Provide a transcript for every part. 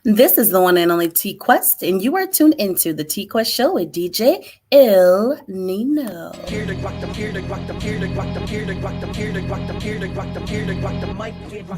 This is the one and only TQuest, and you are tuned into the TQuest Show with DJ ILL NINO.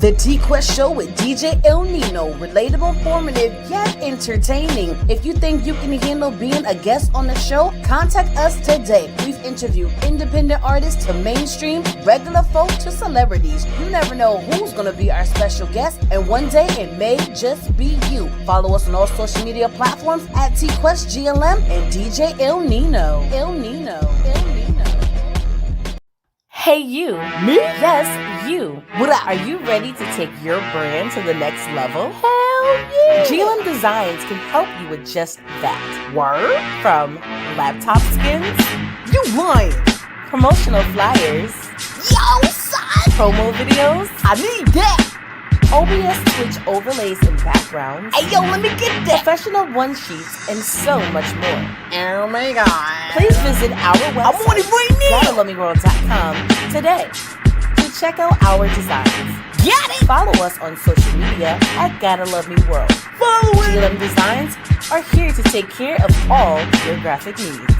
The TQuest Show with DJ ILL NINO, relatable, informative, yet entertaining. If you think you can handle being a guest on the show, contact us today. We've interviewed independent artists to mainstream, regular folk to celebrities. You never know who's going to be our special guest, and one day it may just be you. Follow us on all social media platforms at TQuestGLM and DJ ILL NINO. ILL NINO. ILL NINO. Hey you. Me? Yes, you. What up? Are you ready to take your brand to the next level? Hell yeah. GLM Designs can help you with just that. Word? From laptop skins? You lying. Promotional flyers? Yo, son! Promo videos? I need that. OBS Twitch overlays and backgrounds. Hey, yo, let me get that. Professional one-sheets and so much more. Oh my God. Please visit our website, I'm on it right now. GottaLoveMeWorld.com today to check out our designs. Got it. Follow us on social media at Gotta Love Me World. Follow it. GLM Designs are here to take care of all your graphic needs.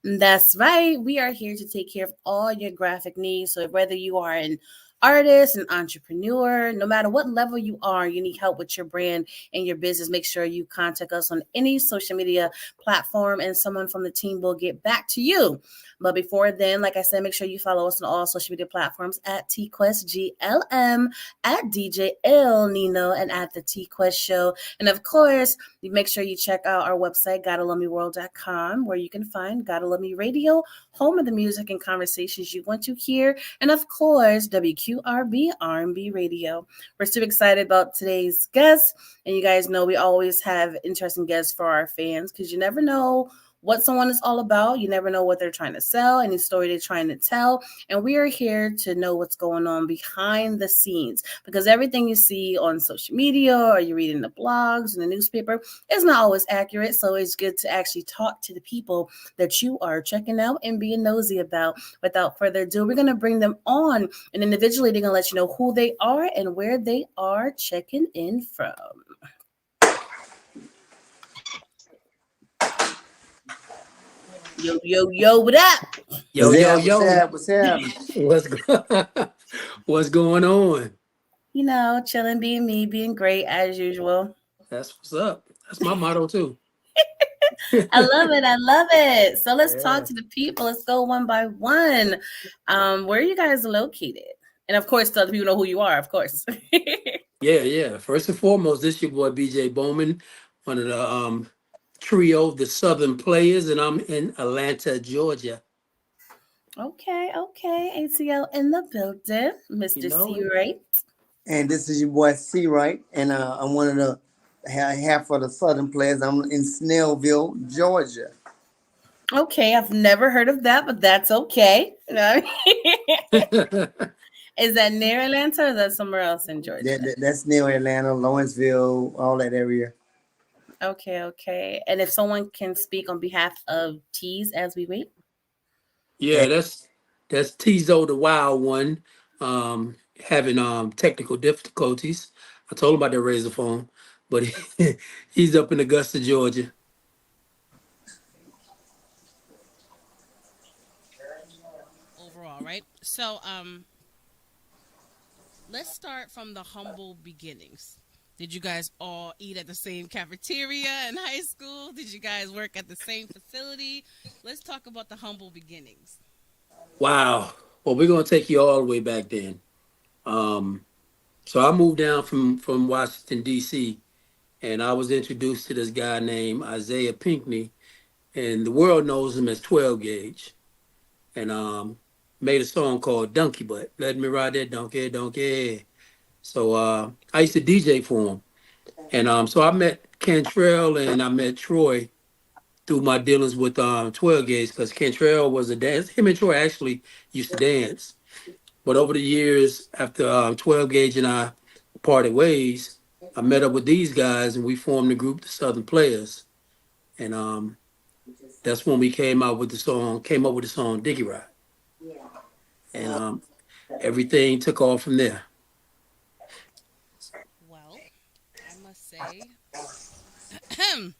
That's right. We are here to take care of all your graphic needs. So whether you are an artist, an entrepreneur, no matter what level you are, you need help with your brand and your business, make sure you contact us on any social media platform and someone from the team will get back to you. But before then, like I said, make sure you follow us on all social media platforms at TQuestGLM, at DJ ILL NINO, and at the TQuest Show. And of course, make sure you check out our website, GottaLoveMeWorld.com, where you can find Gotta Love Me Radio, home of the music and conversations you want to hear. And of course, WQRB R&B Radio. We're super excited about today's guests. And you guys know we always have interesting guests for our fans because you never know what someone is all about. You never know what they're trying to sell, any story they're trying to tell. And we are here to know what's going on behind the scenes, because everything you see on social media or you read in the blogs and the newspaper is not always accurate. So it's good to actually talk to the people that you are checking out and being nosy about. Without further ado, we're going to bring them on, and individually they're going to let you know who they are and where they are checking in from. Yo, what up? Yo. What's going on? You know, chilling, being me, being great as usual. That's what's up. That's my motto too. I love it. So let's talk to the people. Let's go one by one. Where are you guys located? And of course, tell the people know who you are, of course. Yeah. First and foremost, this your boy BJ Bowman, one of the trio, the Southern Playas, and I'm in Atlanta, Georgia. Okay. ATL in the building, Mr. C Wright. And this is your boy C Wright, and I'm one of the half of the Southern Playas. I'm in Snellville, Georgia. Okay, I've never heard of that, but that's okay. Is that near Atlanta or is that somewhere else in Georgia? That's near Atlanta, Lawrenceville, all that area. Okay. And if someone can speak on behalf of Tease as we wait? Yeah, that's Tizo the Wild One, having technical difficulties. I told him about that razor phone, but he's up in Augusta, Georgia. Overall, right? So let's start from the humble beginnings. Did you guys all eat at the same cafeteria in high school? Did you guys work at the same facility? Let's talk about the humble beginnings. Wow. Well, we're going to take you all the way back then. So I moved down from Washington, D.C., and I was introduced to this guy named Isaiah Pinckney, and the world knows him as 12 Gauge, and made a song called Donkey Butt. Let me ride that donkey. So I used to DJ for him. And so I met Cantrell and I met Troy through my dealings with 12 Gauge, because Cantrell was a dance. Him and Troy actually used to dance. But over the years, after 12 Gauge and I parted ways, I met up with these guys and we formed the group, the Southern Playas. And that's when we came up with the song Dickie Ride. And everything took off from there. say I'm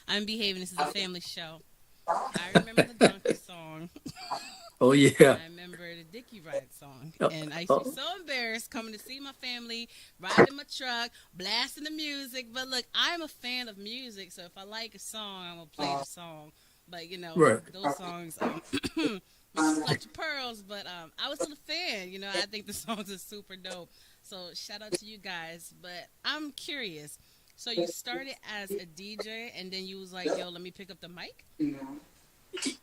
I'm behaving. This is a family show. I remember the donkey song. Oh And yeah. I remember the Dickie Ride song. Uh, And I used to be uh, so embarrassed coming to see my family, riding my truck, blasting the music. But look, I'm a fan of music, so if I like a song, I'm going to play the song. But, right. those songs, Mr. Fletcher Pearls, but I was still a fan. I think the songs are super dope. So shout out to you guys. But I'm curious. So you started as a DJ, and then you was like, yo, let me pick up the mic?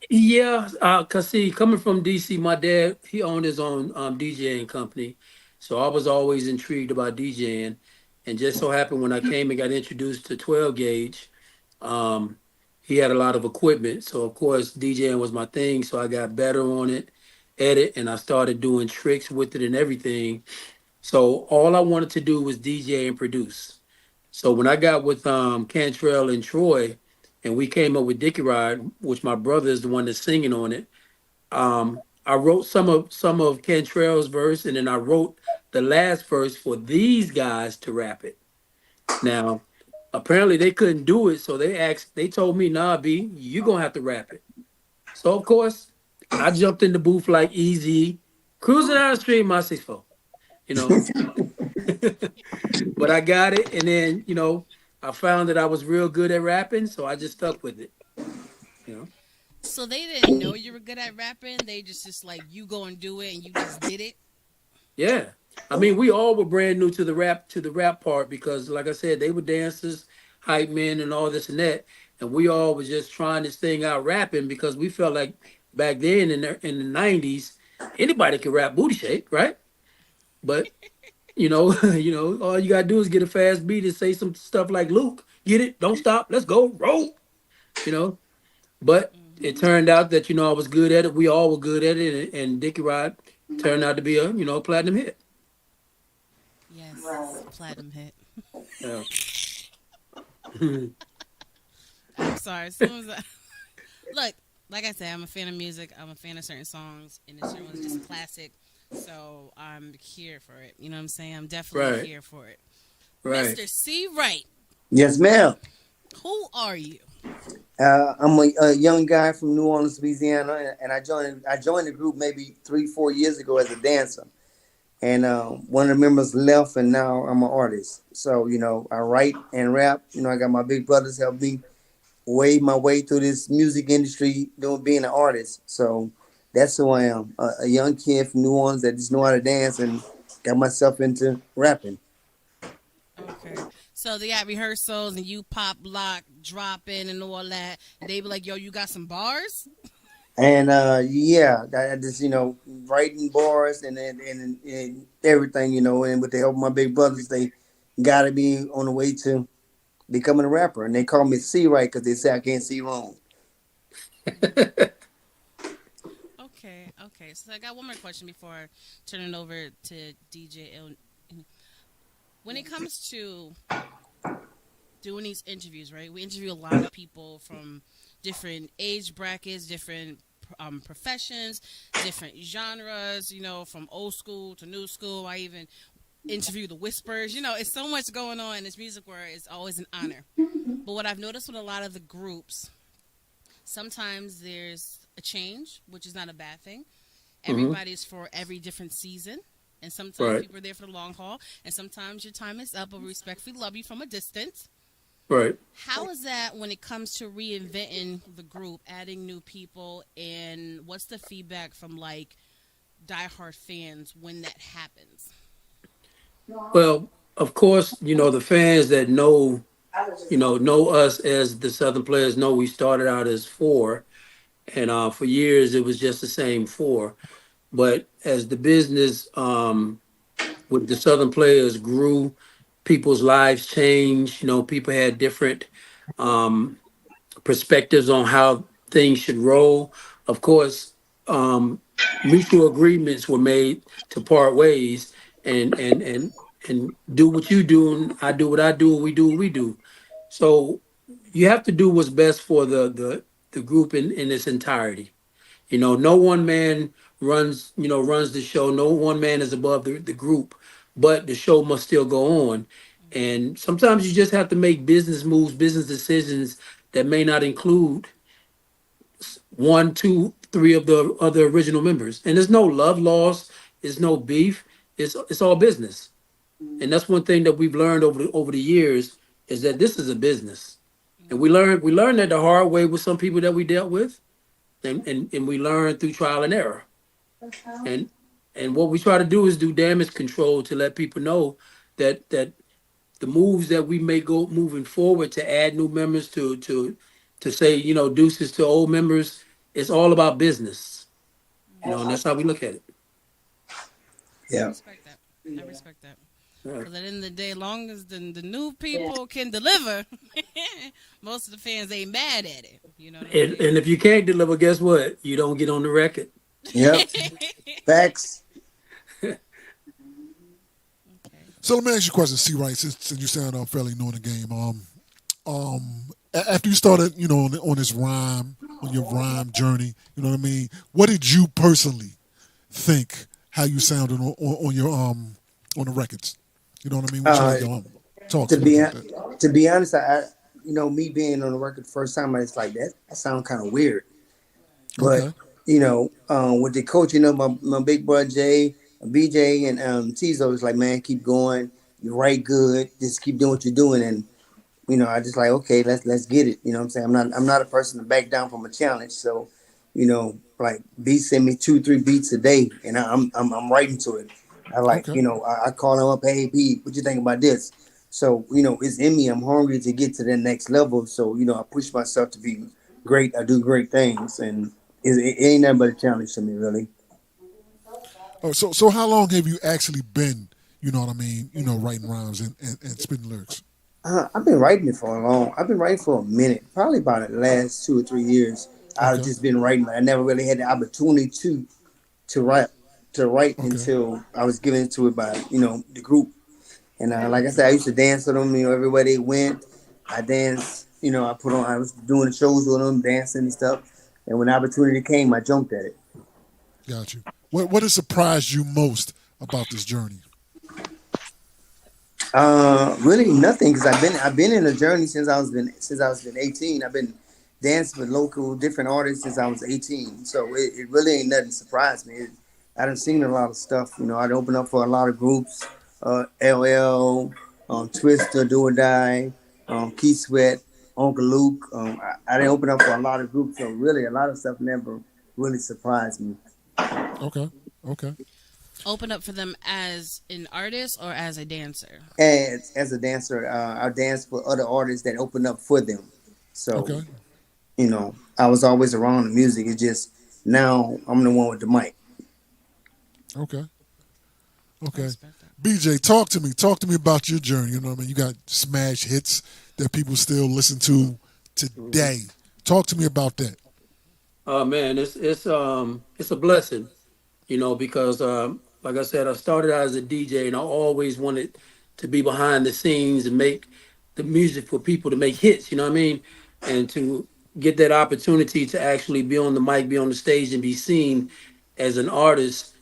Yeah, cause see, coming from DC, my dad he owned his own DJing company, so I was always intrigued about DJing, and just so happened when I came and got introduced to 12 gauge, um, he had a lot of equipment, so of course DJing was my thing, so I got better on it, edit, and I started doing tricks with it and everything. So all I wanted to do was DJ and produce. So when I got with Cantrell and Troy, and we came up with Dickie Ride, which my brother is the one that's singing on it. I wrote some of Cantrell's verse, and then I wrote the last verse for these guys to rap it. Now, apparently they couldn't do it, so they told me, "Nah, B, you gonna have to rap it." So of course, I jumped in the booth like easy, cruising down the street, my 6'4", you know. But I got it, and then I found that I was real good at rapping, so I just stuck with it. You know. So they didn't know you were good at rapping. They just like you go and do it, and you just did it. Yeah. I mean, we all were brand new to the rap part because, like I said, they were dancers, hype men, and all this and that, and we all was just trying this thing out rapping because we felt like back then in the '90s, anybody could rap booty shake, right? But all you gotta do is get a fast beat and say some stuff like Luke, get it, don't stop, let's go, roll, you know. But it Hmm. turned out that I was good at it. We all were good at it, and Dickie Rod turned out to be a platinum hit. Yes, platinum hit. Yeah. I'm sorry. As soon as I look, like I said, I'm a fan of music. I'm a fan of certain songs, and this certain one's just a classic. So I'm here for it. You know what I'm saying? I'm definitely Right, here for it. right. Mr. C. Wright, Yes, ma'am. who are you? I'm a young guy from New Orleans, Louisiana, and I joined the group maybe 3 4 years ago as a dancer. And one of the members left, and now I'm an artist. So I write and rap. I got my big brothers help me wade my way through this music industry, doing being an artist. So that's who I am, a young kid from New Orleans that just know how to dance and got myself into rapping. Okay. So they got rehearsals and you pop, lock, drop in and all that. And they be like, yo, you got some bars? And yeah, I just writing bars and everything, and with the help of my big brothers, they got to be on the way to becoming a rapper. And they call me C right because they say I can't see wrong. Okay, okay. So I got one more question before I turn it over to DJ L. When it comes to doing these interviews, right? We interview a lot of people from different age brackets, different professions, different genres, from old school to new school. I even interview the whispers. It's so much going on in this music where it's always an honor. But what I've noticed with a lot of the groups, sometimes there's a change, which is not a bad thing. Hmm. Everybody's for every different season. And sometimes Right, people are there for the long haul. And sometimes your time is up, but we respectfully love you from a distance. right. How is that when it comes to reinventing the group, adding new people, and what's the feedback from like diehard fans when that happens? Well, of course, the fans that know us as the Southern Players know we started out as four, and for years it was just the same four. But as the business with the Southern Players grew, people's lives changed. People had different um, perspectives on how things should roll. Of course, um, mutual agreements were made to part ways, and do what you do, and I do what I do, and we do what we do. So you have to do what's best for the group in its entirety. No one man runs the show. No one man is above the group. but the show must still go on. And sometimes you just have to make business moves, business decisions that may not include one, two, three of the other original members. And there's no love lost, there's no beef. It's all business. And that's one thing that we've learned over the years is that this is a business. And we learned that the hard way with some people that we dealt with, and we learned through trial and error. And and what we try to do is do damage control to let people know that the moves that we may go moving forward to add new members to say, deuces to old members, it's all about business. And that's how we look at it. I Yeah. respect that. I respect that. Yeah. Because at the end of the day, long as the new people can deliver, most of the fans ain't mad at it. You know what I And if you can't deliver, guess what? You don't get on the record. Yep. mean? Facts. Okay. So let me ask you a question, C. Right, since you sound fairly new in the game. After you started, on this rhyme, on your rhyme journey, you know what I mean. What did you personally think how you sounded on your on the records? You know what I mean. What you Uh, like, talk to to me be about that. to be honest, me being on the record the first time, I was like that sounds kind of weird. But Okay, with the coaching of my big brother Jay, BJ, and Tizo, was like, man, keep going. You write good. Just keep doing what you're doing. And I just like, okay, let's get it. You know what I'm saying? I'm not a person to back down from a challenge. So, like beats send me 2-3 beats a day, and I'm writing to it. I like, okay, I call him up, hey B, what you think about this? So, it's in me. I'm hungry to get to the next level. So, I push myself to be great. I do great things, and it ain't nothing but a challenge to me, really. Oh, so how long have you actually been? You know what I mean. Writing rhymes and spitting lyrics. I've been writing for a minute, probably about the last 2 or 3 years. I've Okay, just been writing. I never really had the opportunity to write okay, until I was given into it by the group. And like I said, I used to dance with them. Everywhere they went, I danced. I was doing the shows with them, dancing and stuff. And when the opportunity came, I jumped at it. got you. What has surprised you most about this journey? Really nothing, because I've been in a journey since I was been 18. I've been dancing with local different artists since I was 18. So it really ain't nothing surprised me. I done seen a lot of stuff. I'd open up for a lot of groups. LL, Twister, Do or Die, Keith Sweat, Uncle Luke. I didn't open up for a lot of groups. So really, a lot of stuff never really surprised me. Okay, okay, Open up for them as an artist or as a dancer. As a dancer, I danced for other artists that opened up for them. So okay, I was always around the music. It's just now I'm the one with the mic. okay, I okay. respect that. BJ, talk to me. Talk to me about your journey. You know what I mean? You got smash hits that people still listen to today. Talk to me about that. Oh man, it's a blessing, because like I said, I started out as a DJ and I always wanted to be behind the scenes and make the music for people to make hits, you know what I mean? And to get that opportunity to actually be on the mic, be on the stage and be seen as an artist,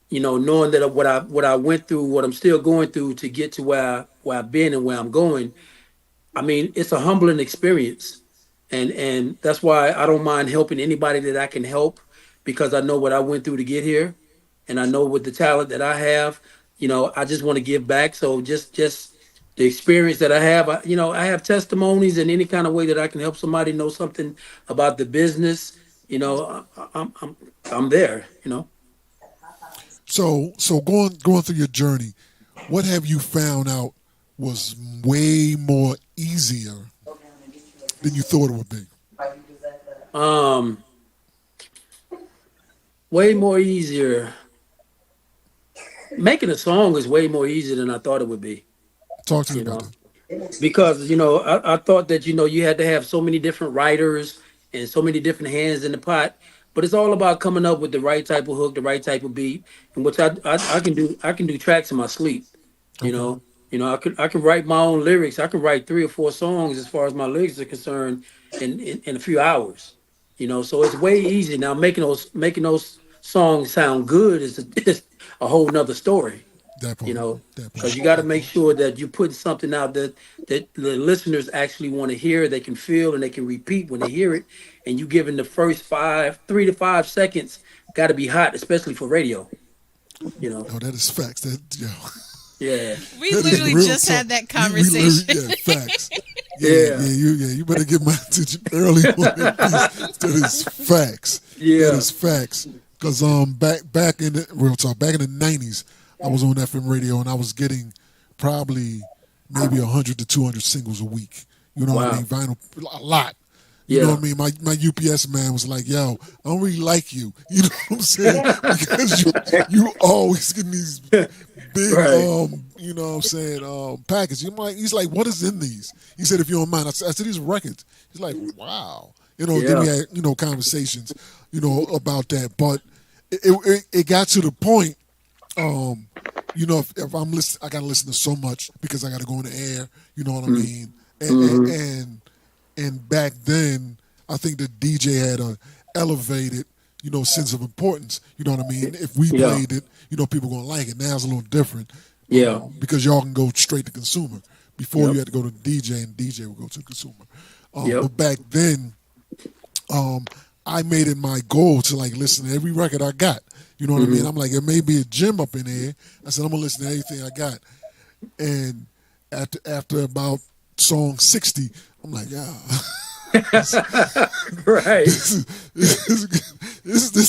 knowing that what I went through, what I'm still going through to get to where I've been and where I'm going. I mean, it's a humbling experience, and that's why I don't mind helping anybody that I can help, because I know what I went through to get here, and I know with the talent that I have, I just want to give back. So just the experience that I have, I have testimonies in any kind of way that I can help somebody know something about the business. I'm there. So going through your journey, what have you found out was way more easier than you thought it would be? Um, Way more easier. Making a song is way more easier than I thought it would be. Talk to me You about know, that. because I thought that you had to have so many different writers and so many different hands in the pot, but it's all about coming up with the right type of hook, the right type of beat, and which I can do. I can do tracks in my sleep. You Okay. know, I can write my own lyrics. I can write 3 or 4 songs as far as my lyrics are concerned in a few hours. So it's way easy now. Making those songs sound good is a, is a whole nother story. That You part. know, That because part. you got to That make part. sure that you put something out that the listeners actually want to hear, they can feel, and they can repeat when they hear it. And you giving the first 3 to 5 seconds got to be hot, especially for radio. You know, No, that is facts. That yo, yeah, We that is literally real just talk. had that We literally, conversation. yeah, facts. yeah, You better get my attention early on that piece. That is facts. That yeah. is facts. Cause back in the real talk, back in the '90s, I was on FM radio and I was getting probably maybe 100 to 200 singles a week. You know what I mean? Wow. Vinyl, a lot. You know what Yeah. I mean? My UPS man was like, "Yo, I don't really like you." You know what I'm saying? Because you always getting these big Right. you know what I'm saying, package. He's like, "What is in these?" He said, "If you don't mind." I said, "These are records." He's like, "Wow." Then we Yeah. had, conversations, about that. But it got to the point, um, if I'm listening, I gotta listen to so much because I gotta go in the air. You know what I mean? And and, Mm-hmm. and and back then, I think the DJ had a elevated, sense of importance. You know what I mean? If we Yeah. played it, people gonna like it. Now it's a little different, Yeah. because y'all can go straight to consumer. Before you Yep. had to go to the DJ, and DJ would go to the consumer. Yep. But back then, um, I made it my goal to like listen to every record I got. You know what I mean? Mm-hmm. I'm like, it may be a gym up in there. I said, I'm gonna listen to everything I got. And after about song 60, I'm like, yeah, Right. this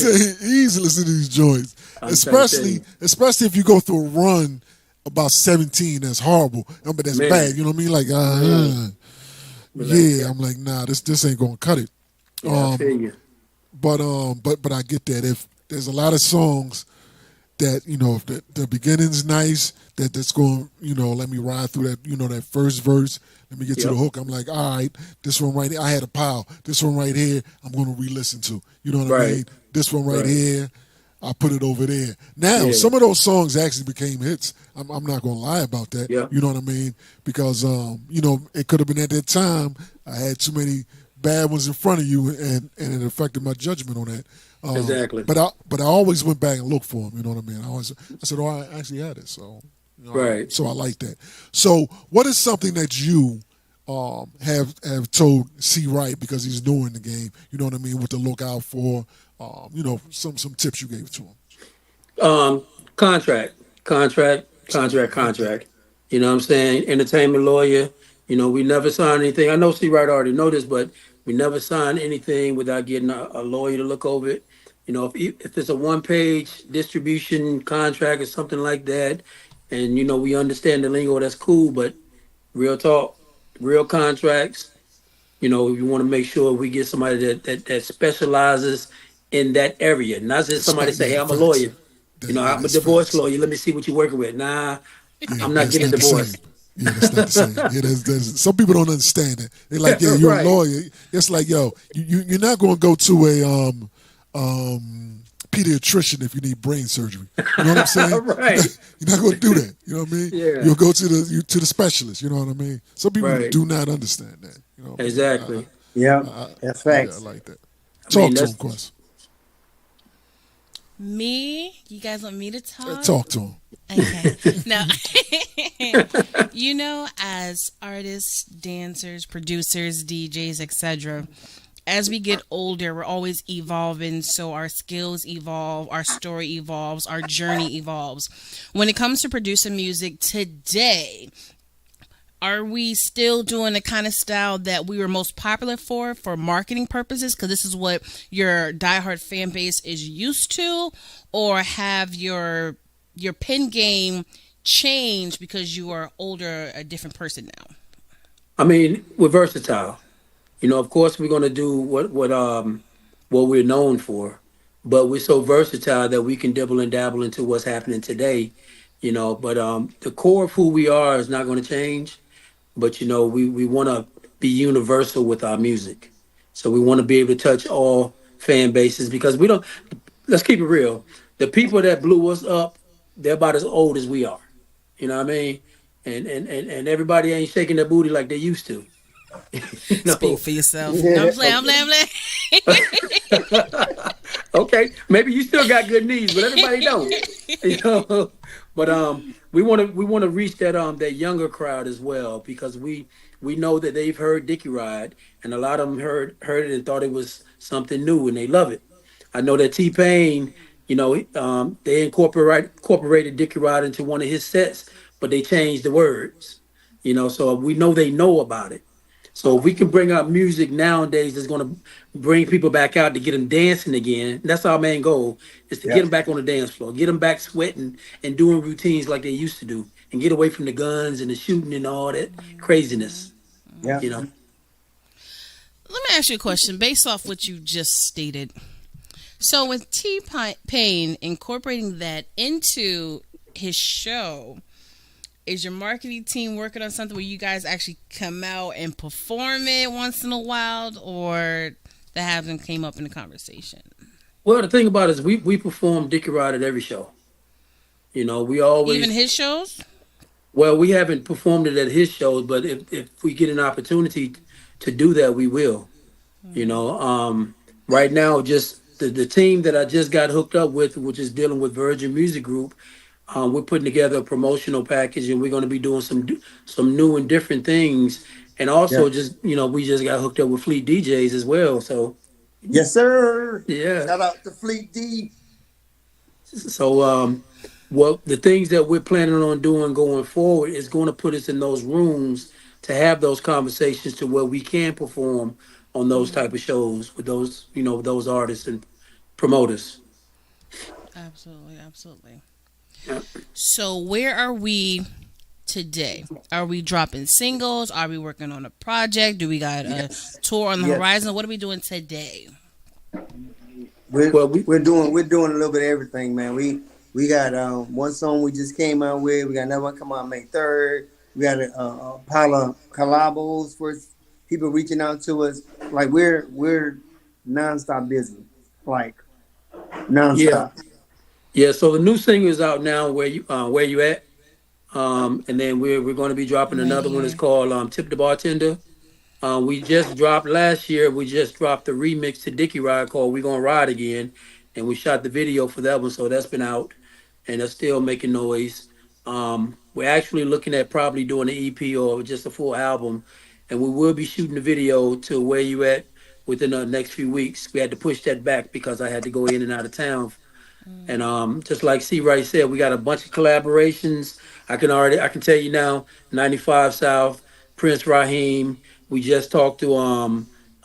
ain't easy listening to these joints. I'm trying to tell Especially you, especially if you go through a run about 17 that's horrible. But that's man. bad. You know what I mean? Like, Man. Relax. yeah, I'm like, nah, this ain't gonna cut it. Yeah, I feel you. But I get that. If there's a lot of songs that, if the beginning's nice, that's going, let me ride through that, that first verse, let me get to the Yep. hook. I'm like, all right, this one right here, I had a pile. This one right here, I'm going to re-listen to. You know what I Right. mean? This one right Right. here, I put it over there. Now, Yeah. some of those songs actually became hits. I'm not going to lie about that. Yeah. You know what I mean? Because, it could have been at that time I had too many bad ones in front of you, and it affected my judgment on that. Exactly. But I always went back and looked for them. You know what I mean? I said, oh, I actually had it. So, Right. so I like that. So, what is something that you have told C Wright because he's doing the game? You know what I mean? What to look out for? Some tips you gave to him. Contract, contract. You know what I'm saying? Entertainment lawyer. You know, we never sign anything. I know C. Wright already know this, but we never sign anything without getting a lawyer to look over it. You know, if it's a one-page distribution contract or something like that, and we understand the lingo, that's cool. But real talk, real contracts. You want to make sure we get somebody that specializes in that area, not just somebody say, "Hey, Yeah, I'm a facts. lawyer." Yeah, I'm a that's divorce facts. lawyer. Let me see what you're working with. Nah, Yeah, I'm not that's getting not the same. divorced. Yeah, that's not the same. Yeah, there's some people don't understand it. They're like, yeah, you're a Right. lawyer. It's like, yo, you're not going to go to a pediatrician if you need brain surgery. You know what I'm saying? Right. You're not going to do that. You know what I mean? Yeah. You'll go to the specialist. You know what I mean? Some people Right. do not understand that. You know what I mean? Exactly. Yeah, that's Yeah, I facts. like that. I mean, Talk to that's him, Quest. Me? You guys want me to talk? Talk to him. Okay. Now, as artists, dancers, producers, DJs, etc., as we get older, we're always evolving. So our skills evolve, our story evolves, our journey evolves. When it comes to producing music today, are we still doing the kind of style that we were most popular for marketing purposes? Because this is what your diehard fan base is used to, or have your pen game changed because you are older, a different person now? I mean, we're versatile. Of course, we're gonna do what we're known for, but we're so versatile that we can dibble and dabble into what's happening today. But the core of who we are is not going to change. But we want to be universal with our music, so we want to be able to touch all fan bases because we don't. Let's keep it real. The people that blew us up, they're about as old as we are. You know what I mean? And everybody ain't shaking their booty like they used to. you Speak know. for yourself. No, I'm playing. I'm playing. I'm playing. Okay, maybe you still got good knees, but everybody don't. You know, but we want to reach that younger crowd as well because we know that they've heard Dickie Ride and a lot of them heard it and thought it was something new and they love it. I know that T Pain, they incorporated Dickie Ride into one of his sets, but they changed the words. So we know they know about it. So if we can bring out music nowadays that's going to bring people back out to get them dancing again, that's our main goal is to get Yeah. them back on the dance floor, get them back sweating and doing routines like they used to do, and get away from the guns and the shooting and all that craziness. Yeah. You know, Let me ask you a question based off what you just stated. So, with Pain incorporating that into his show, is your marketing team working on something where you guys actually come out and perform it once in a while, or that hasn't came up in the conversation? well, the thing about it is we perform Dickie Ride at every show. We Even always his shows? well, we haven't performed it at his shows, but if we get an opportunity to do that, we will. You know, right now, just the team that I just got hooked up with, which is dealing with Virgin Music Group, we're putting together a promotional package, and we're going to be doing some new and different things. And Yeah. also, just we just got hooked up with Fleet DJs as well. So Yes, sir. yeah, Shout out to Fleet D. so well, the things that we're planning on doing going forward is going to put us in those rooms to have those conversations to where we can perform on those type of shows with those artists and promoters. Absolutely, absolutely. Yeah. So, where are we today? Are we dropping singles? Are we working on a project? Do we got a tour on the Yes. horizon? What are we doing today? We're Well, we're doing a little bit of everything, man. We got one song we just came out with. We got another one come out May 3rd. We got a pile of collabos for people reaching out to us. Like we're nonstop busy, like yeah, nonstop. yeah. So the new single is out now. Where you at? And then we're going to be dropping I'm right another one. It's here. called Tip the Bartender. We just dropped last year. We just dropped the remix to Dickie Ride called "We Gonna Ride Again," and we shot the video for that one. So that's been out, and it's still making noise. We're actually looking at probably doing an EP or just a full album, and we will be shooting the video to "Where You At" within the next few weeks. We had to push that back because I had to go in and out of town. And just like C Wright said, we got a bunch of collaborations. I can tell you now, 95 South, Prince Raheem. We just talked to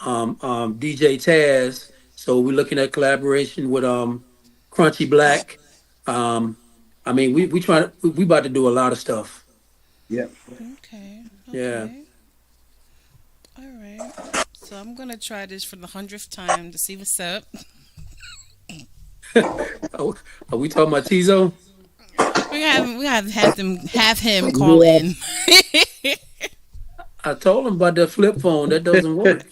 DJ Taz. So we're looking at collaboration with Crunchy Black. Um I mean we about to do a lot of stuff. Yep. Okay, Yeah. okay. All right. So, I'm going to try this for the 100th time to see what's up. Oh, are we talking about Tizo? We have him call in. I told him about that flip phone. That doesn't work.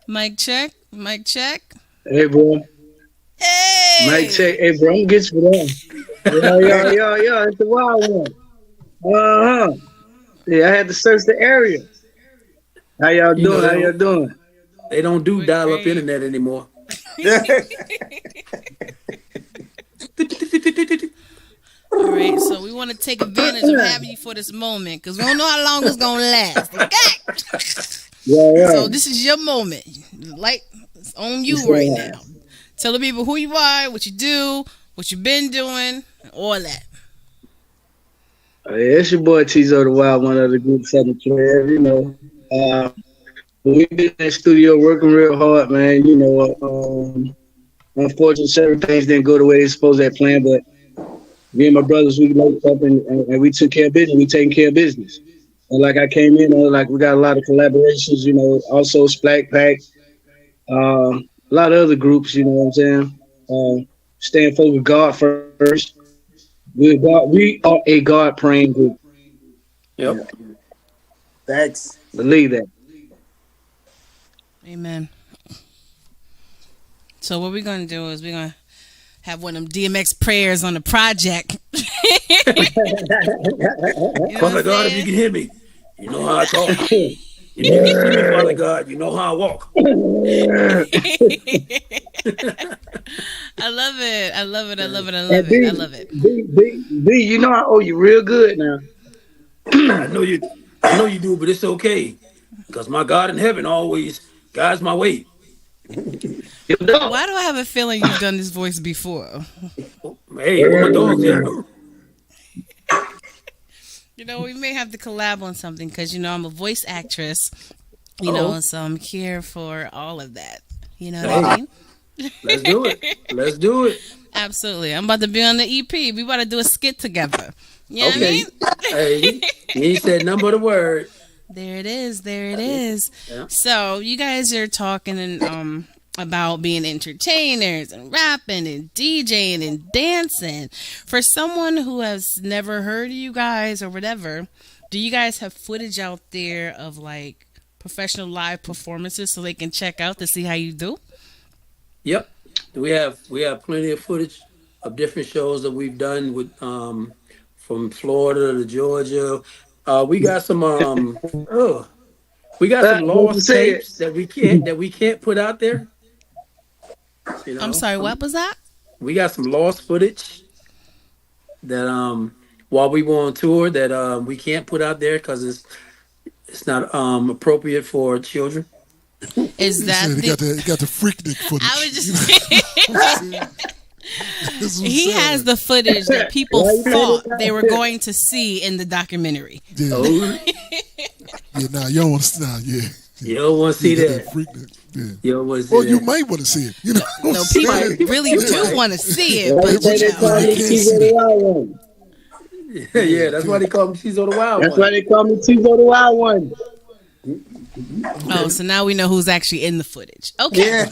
Mic check. Mic check. Hey, bro. Mic Hey! check. Hey, bro, I'm get you for that. Yo. It's the wild one. Uh-huh. Yeah, I had to search the area. How y'all You know doing? they How y'all don't, doing? they don't do We're dial up great. internet anymore. All right, so we want to take advantage of having you for this moment because we don't know how long it's gonna last. Okay, Yeah. so this is your moment. Like it's on you right now. Tell the people who you are, what you do, what you've been doing, all that. Yeah, it's your boy Tizo, the wild one of the group Southern Playas, we've been in the studio working real hard, man. Unfortunately, certain things didn't go the way they supposed to have planned, but me and my brothers, we looked up and we took care of business. We taking care of business. And like I came in, like we got a lot of collaborations, also Splack Pack, a lot of other groups, you know what I'm saying? Staying focused with God first. We are a God praying group. Yeah. Yep. Thanks. Believe that. Amen. So what we're gonna do is we're gonna have one of them DMX prayers on the project. You know Father what I'm God, if you saying? can hear me, you know how I talk. If you can see me, Father God, you know how I walk. I love it. I love it. I love it. I And love it. I love it. B, you know I owe you real good now. I know you. I know you do, but it's okay because my God in heaven always guides my way. You know? Why do I have a feeling you've done this voice before? Hey, where my dogs at? You know, we may have to collab on something because, you know, I'm a voice actress, you know, so I'm here for all of that. You know what I mean? Let's do it. Let's do it. Absolutely. I'm about to be on the EP. We about to do a skit together. You know what I Okay. mean? Hey, you ain't said nothing but a word. There it is. There it is. Yeah. So you guys are talking and about being entertainers and rapping and DJing and dancing. For someone who has never heard of you guys or whatever, do you guys have footage out there of like professional live performances so they can check out to see how you do? Yep. We have plenty of footage of different shows that we've done with from Florida to Georgia. We got some we got some What you lost said? tapes that we can't put out there. You know, I'm sorry, what was that? we got some lost footage that while we were on tour that we can't put out there because it's not appropriate for children. Is He that said he the... got the Freaknik footage. I was You know just... That's what I'm He saying. has the footage that people Why you made thought it they were like that? going to see in the documentary. Yeah, Oh, yeah. Nah, you don't want to. Nah, yeah. you don't want to see You got that. Freaknik. Yeah. You don't want to see Well, you that. might want to see it. You know what I'm No, saying? people really do want to see it, Why but you say you they know. call me can't Tizo see the Wild One? Yeah, that's why they call him Tizo the Wild That's One. why they call me Tizo the Wild One. Oh, so now we know who's actually in the footage. Okay. Yeah.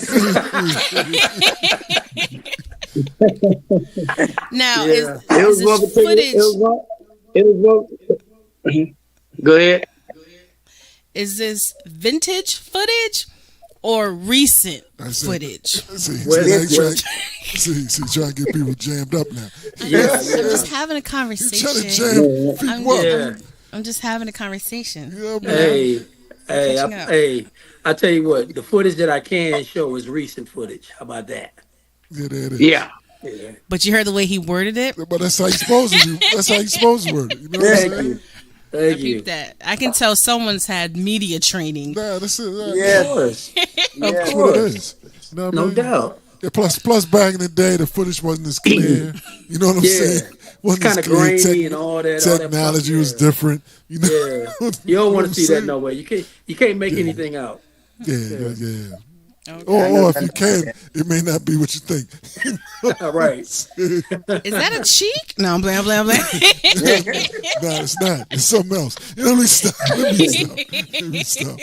Now, Yeah. It is was one this particular. footage? It was one. Go ahead. Is this vintage footage or recent That's it. footage? See, Well, now he that's trying to get people jammed up now. I'm Yeah, just having a He's trying to conversation. jam people up. Yeah. I'm just having a conversation. Yeah, man. Hey, catching up. I tell you what, the footage that I can show is recent footage. How about that? Yeah, there it is. Yeah. Yeah. But you heard the way he worded it? But that's how you supposed to do. That's how you supposed to word it. You know what I'm Thank saying? you. Thank I you. peeped that. I can tell someone's had media training. Nah, that's it. Nah, Of Yeah. course. That's Yeah. what it is. You know what I No mean? doubt. Yeah, plus back in the day, the footage wasn't as clear. You know what I'm Yeah. saying? Wasn't Kinda as clear. grainy and all that. all that Technology fuck, was yeah. different. You know? Yeah. You don't want what to see that I'm saying? no way. You can't make anything out. Yeah. Okay. Or if you can, it may not be what you think. All right. Is that a cheek? No, I'm playing, I'm playing, I'm playing. No, it's not. It's something else. You know, let me stop. Let me stop.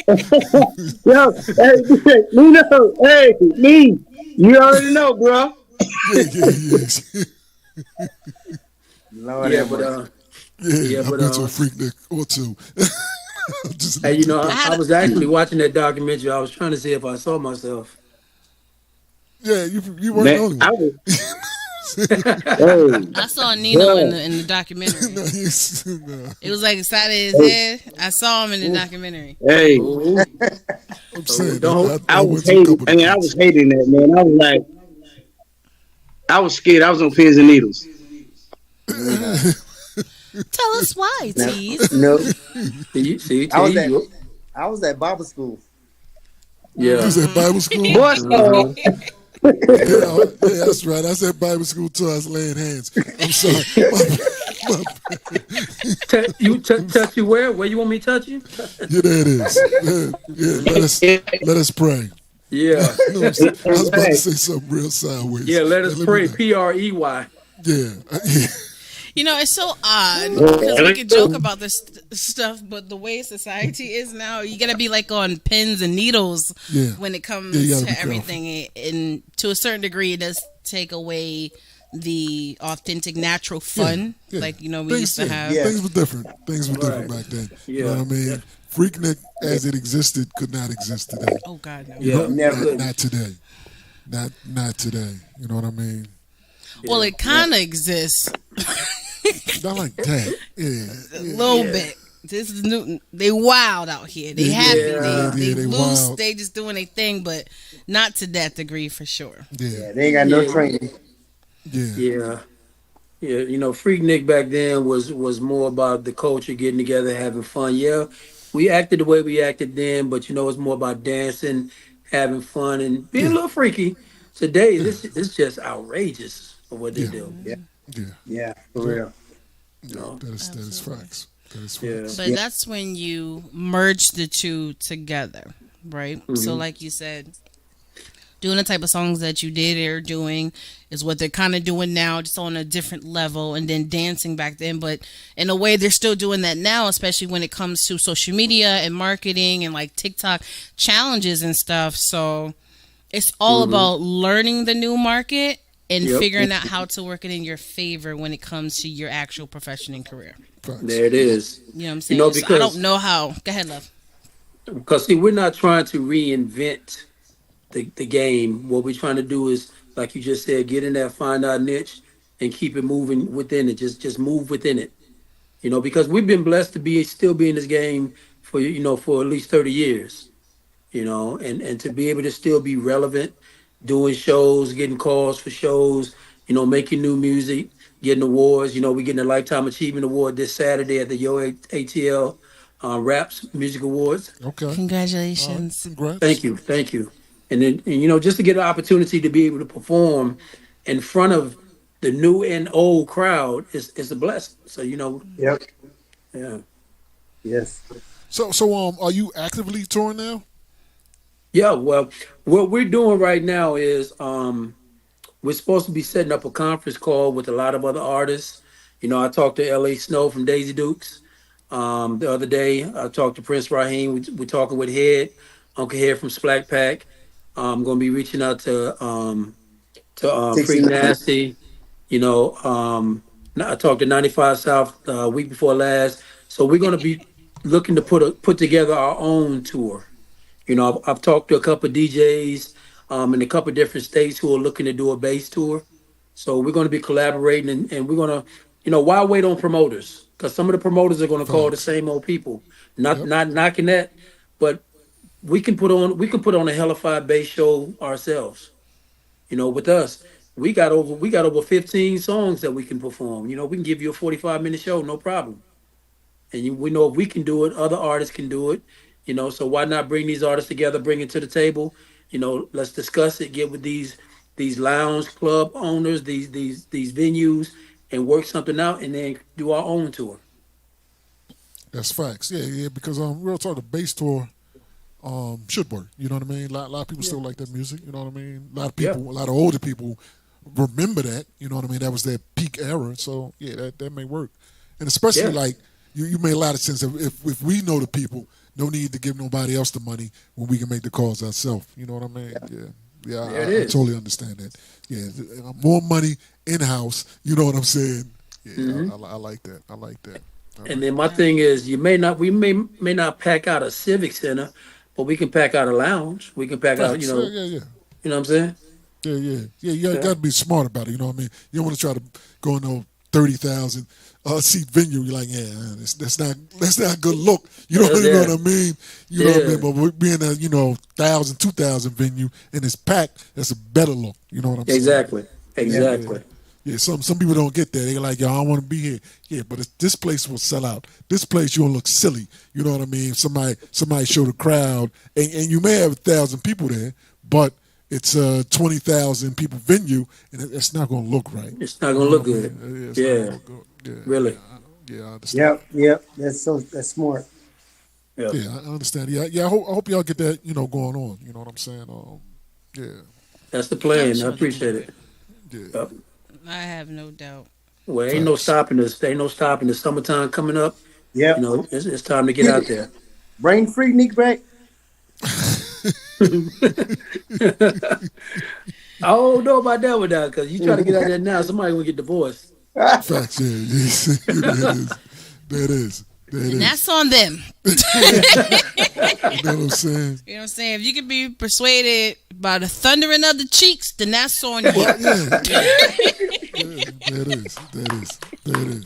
Yo, hey, Nino, hey, me. You already know, bro. Yeah. Lord Yeah, have but mercy. Yeah, but, I've been to a Freaknik or two. Just hey, you know, had I was actually watching that documentary. I was trying to see if I saw myself. yeah, you weren't the only Man, I one. was. Hey, I saw Nino in the documentary. No, no. It was like inside of his head. I saw him in the documentary. hey. Ooh. I'm saying, don't- I was went to a hating. couple I mean, I of was hating that, man. I was like, I was scared. I was on pins and needles. Tell us why, tease. No, See, I was see, at you- I was at Bible school. You yeah. was at Bible school? Boy, so, Yeah, that's right. I was at Bible school too. I was laying hands. I'm sorry. Touch you where? Where you want me to touch you? Yeah, there it is. Yeah, let us pray. Yeah. You know what I'm saying? I was about to say something real sideways. Yeah, let us me pray. know. Prey. Yeah. You know, it's so odd because we could joke about this stuff, but the way society is now, you gotta be like on pins and needles Yeah. when it comes Yeah, you gotta to be careful. everything. And to a certain degree, it does take away the authentic, natural fun, Yeah. like we Things, used to have. Yeah. Things were different. Things were different Right. back then. You Yeah. know what I mean? Freaknik as it existed could not exist today. Oh God, no. Yeah. Never. Not today. Not today. You know what I mean? Well, it kind of exists Not like that. Yeah. a little bit. This is new. They wild out here. They happy. They loose. Wild. They just doing their thing, but not to that degree for sure. Yeah, they ain't got no training. Yeah. You know, Freaknik back then was more about the culture, getting together, having fun. Yeah, we acted the way we acted then, but you know, it's more about dancing, having fun, and being a little freaky. Today, this is just outrageous for what they do. Yeah, Yeah. yeah, for real. You know? That is facts. That is Yeah. facts. But that's when you merge the two together, right? So, like you said, doing the type of songs that you did or doing is what they're kind of doing now, just on a different level, and then dancing back then. But in a way, they're still doing that now, especially when it comes to social media and marketing and like TikTok challenges and stuff. So it's all about learning the new market and figuring out how to work it in your favor when it comes to your actual profession and career. Facts. There it is. You know what I'm saying? You know, So I because don't know how. Go ahead, love. because see, we're not trying to reinvent the game. What we're trying to do is, like you just said, get in that, find our niche, and keep it moving within it. Just move within it. You know, because we've been blessed to still be in this game for for at least 30 years. You know, and to be able to still be relevant, doing shows, getting calls for shows, making new music, getting awards. You know, we're getting a Lifetime Achievement Award this Saturday at the ATL Raps Music Awards. Okay. Congratulations. Congrats. Thank you. And then, just to get an opportunity to be able to perform in front of the new and old crowd is a blessing. So, Yep. yeah. Yes. So are you actively touring now? Yeah, well, what we're doing right now is we're supposed to be setting up a conference call with a lot of other artists. I talked to LA Snow from Daisy Dukes the other day. I talked to Prince Raheem. We're talking with Uncle Head from Splack Pack. I'm going to be reaching out to Freak 69. Nasty. I talked to 95 South week before last. So we're going to be looking to put together our own tour. I've talked to a couple of DJs in a couple of different states who are looking to do a bass tour. So we're going to be collaborating, and we're going to, why wait on promoters? Because some of the promoters are going to call the same old people. Not knocking that, but we can put on a hellified bass show ourselves. With us, we got over 15 songs that we can perform. We can give you a 45-minute show, no problem. And we know if we can do it, other artists can do it. So why not bring these artists together, bring it to the table? Let's discuss it, get with these lounge club owners, these venues, and work something out, and then do our own tour. That's facts. Yeah, because real talk, the bass tour should work. You know what I mean? A lot of people still like that music. You know what I mean? A lot of people, a lot of older people remember that. You know what I mean? That was their peak era. So yeah, that may work. And especially like you made a lot of sense. If we know the people, no need to give nobody else the money when we can make the calls ourselves. You know what I mean? Yeah. I totally understand that. Yeah, more money in house. You know what I'm saying? Yeah, I like that. I like that. And then my thing is, we may not pack out a civic center, but we can pack out a lounge. We can pack out, Yeah. You know what I'm saying? Yeah. You got to be smart about it. You know what I mean? You don't want to try to go in no 30,000 seat venue. You're like, that's not a good look. You know, you know what I mean? You know what I mean? But being a 1,000, 2,000 venue and it's packed, that's a better look. You know what I'm saying? Exactly. Yeah, some people don't get that. They're like, I don't want to be here. Yeah, but this place will sell out. This place, you'll look silly. You know what I mean? Somebody show the crowd, and you may have 1,000 people there, but it's a 20,000 people venue, and it's not going to look right. It's not going to look good. Yeah, Really. Yeah, I understand. Yep. That's smart. Yep. Yeah, I understand. Yeah. I hope y'all get that, going on. You know what I'm saying? Yeah. That's the plan. I appreciate it. Yeah. Yep. I have no doubt. Well, ain't no stopping us. Ain't no stopping. The summertime coming up. Yep. It's time to get out there. Bring Freaknik back. I don't know about that one now, because you try to get out there now, somebody will get divorced. Facts, yeah. That is. And that's on them. You know what I'm saying? You know what I'm saying? If you can be persuaded by the thundering of the cheeks, then that's on you. Well, yeah. That is.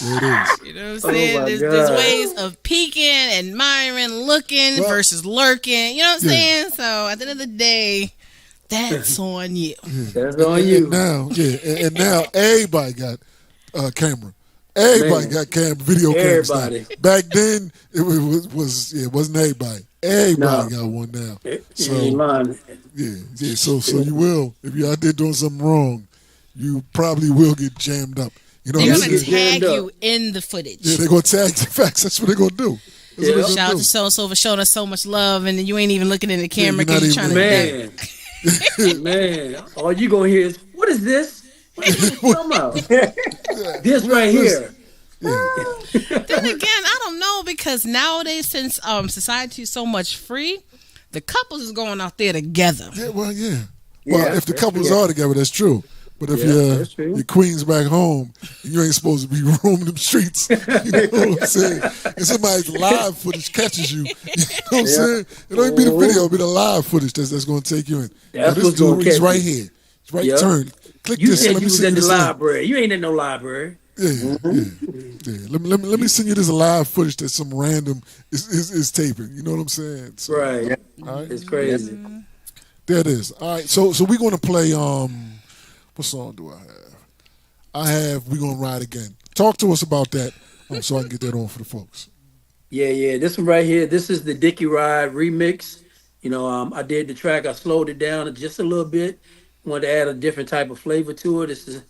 It is. You know what I'm Oh saying? my There's God. ways of peeking, admiring, looking Well, versus lurking. You know what I'm yeah. saying? So at the end of the day, that's on you. That's And, on and you, now, and now everybody got a camera. Everybody man. got video cameras now. Everybody. Back then, it wasn't everybody. Everybody No, got one now. you ain't So lying. yeah. So you will, if you're out there doing something wrong, you probably will get jammed up. You know They're what I'm gonna get saying? jammed tag up. you in the footage. Yeah, they're gonna tag the facts. That's what they're gonna do. That's Yeah. what they're Shout out gonna to do. so and so for showing us so much love, and then you ain't even looking in the camera you're not because you're even trying to. Man, man, all you gonna hear is, "What is this? What you talking about? This What right is this? here." Yeah. Then again, I don't know because nowadays, since society is so much free, the couples is going out there together. Yeah, well, yeah. Yeah, Well, if the that's couples true. are together, that's true. But if Yeah, your that's true. your queen's back home and you ain't supposed to be roaming them streets, you know what I'm saying? And somebody's live footage catches you, you know what I'm saying? It don't even be the video, it'll be the live footage that's going to take you in. That's This what's gonna dude, he's catch right you. here. He's right Yep. turn. Click You this. said Let me you was send at you the this link. library. You ain't in no library. Yeah. Let me send you this live footage that some random is taping. You know what I'm saying? So, Right. all right. It's crazy. There it is. All right. So we're gonna play what song do I have? We're gonna ride again. Talk to us about that, so I can get that on for the folks. Yeah. This one right here. This is the Dickie Ride remix. I did the track. I slowed it down just a little bit. Wanted to add a different type of flavor to it. This is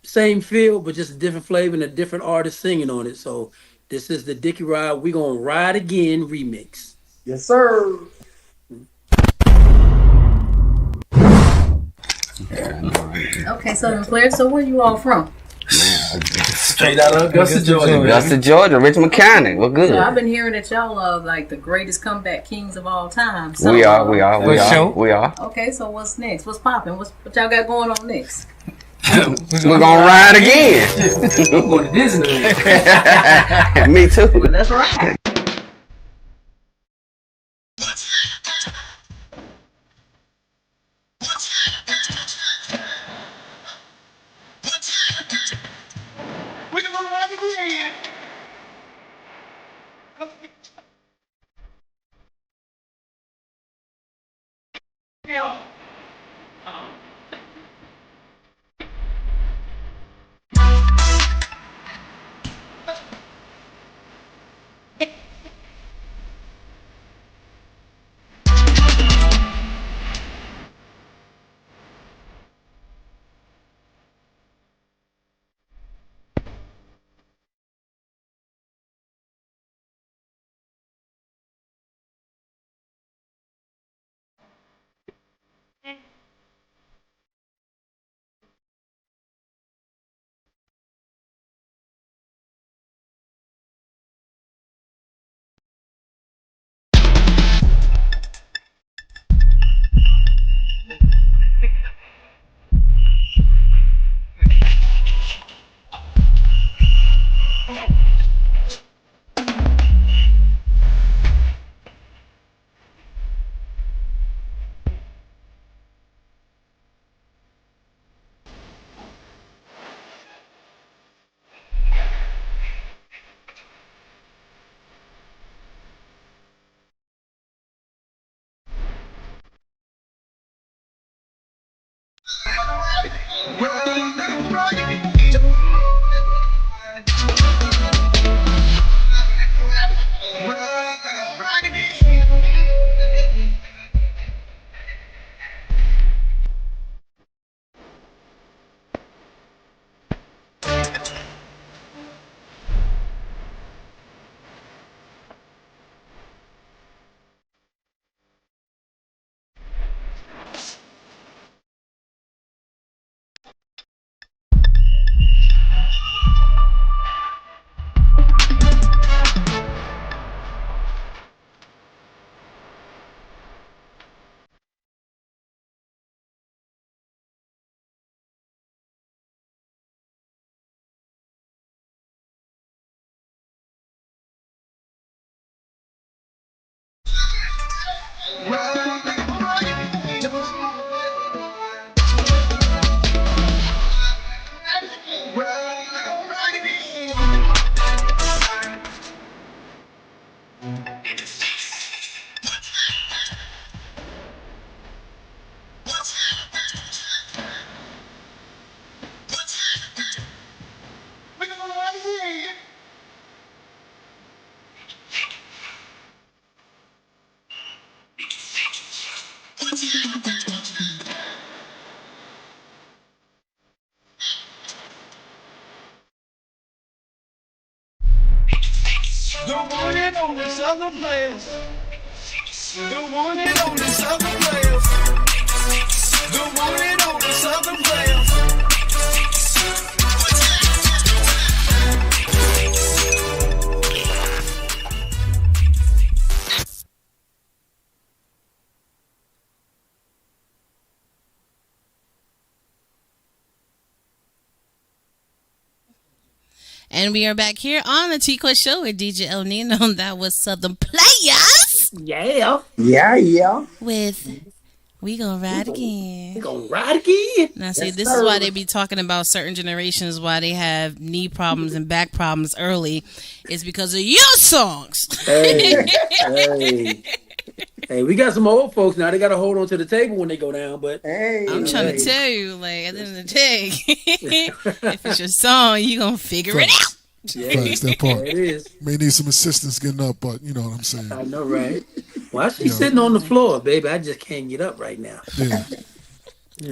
same feel, but just a different flavor and a different artist singing on it. So this is the Dickie Ride. We gonna ride again remix. Yes, sir. Okay, Southern Playas. So where you all from? Straight out of Augusta, Georgia. Augusta, Georgia, Richmond County. We're good. So I've been hearing that y'all are like the greatest comeback kings of all time. So, We are. We are. Okay, so what's next? What's popping? What y'all got going on next? We're gonna ride again. I'm going to Disney. Me too. That's right. one and only Southern Playas. The one and only Southern Playas. The one and only Southern Playas. And we are back here on the TQuest show with DJ ILL NINO. That was Southern Playas. Yeah. Yeah. With We Gonna Ride Again. We Gonna Ride Again. Now, see, this is why they be talking about certain generations, why they have knee problems and back problems early. It's because of your songs. Hey. Hey, we got some old folks now. They got to hold on to the table when they go down. But I'm trying to tell you, like, at the end of the day, if it's your song, you gonna figure it out. Yeah, that part. Yeah, it is. May need some assistance getting up, but you know what I'm saying. I know, right? Why she's sitting on the floor, baby? I just can't get up right now. Yeah.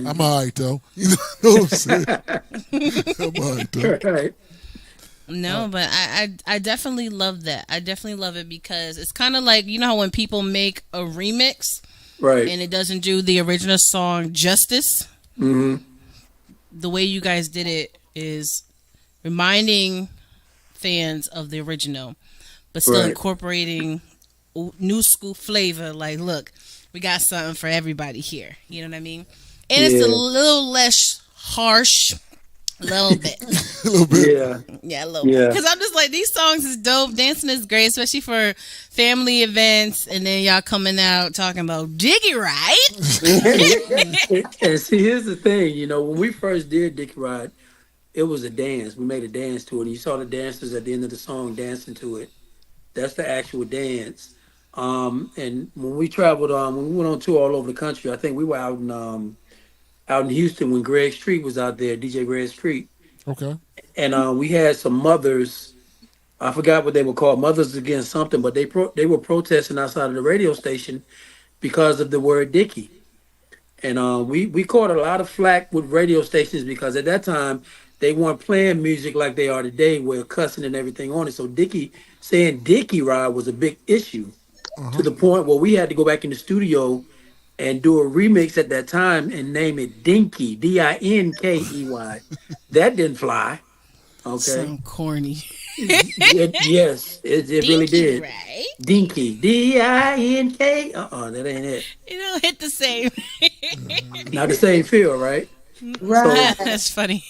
I'm all right, though. You know what I'm saying? I'm all right, though. Right. No, but I definitely love that. I definitely love it because it's kind of like, you know how when people make a remix, right, and it doesn't do the original song justice. Mm-hmm. The way you guys did it is reminding fans of the original, but still incorporating new school flavor. Like, look, we got something for everybody here. You know what I mean? And it's a little less harsh. A little bit. A little bit. Yeah, a little bit. Because I'm just like, these songs is dope. Dancing is great, especially for family events. And then y'all coming out talking about Dickie Ride. And see, here's the thing. You know, when we first did Dickie Ride, it was a dance. We made a dance to it. And you saw the dancers at the end of the song dancing to it. That's the actual dance. And when we traveled when we went on tour all over the country, I think we were out in Houston when Greg Street was out there, DJ Greg Street. Okay. And we had some mothers. I forgot what they were called, Mothers Against something, but they were protesting outside of the radio station because of the word Dickie. And we caught a lot of flack with radio stations because at that time they weren't playing music like they are today, where cussing and everything on it. So saying Dickie Ride was a big issue to the point where we had to go back in the studio and do a remix at that time and name it Dinky, Dinkey. That didn't fly. Okay. So corny. Yes, it really did. Right? Dinky, Dink. That ain't it. You don't hit the same. Not the same feel, right? Right. So, that's funny.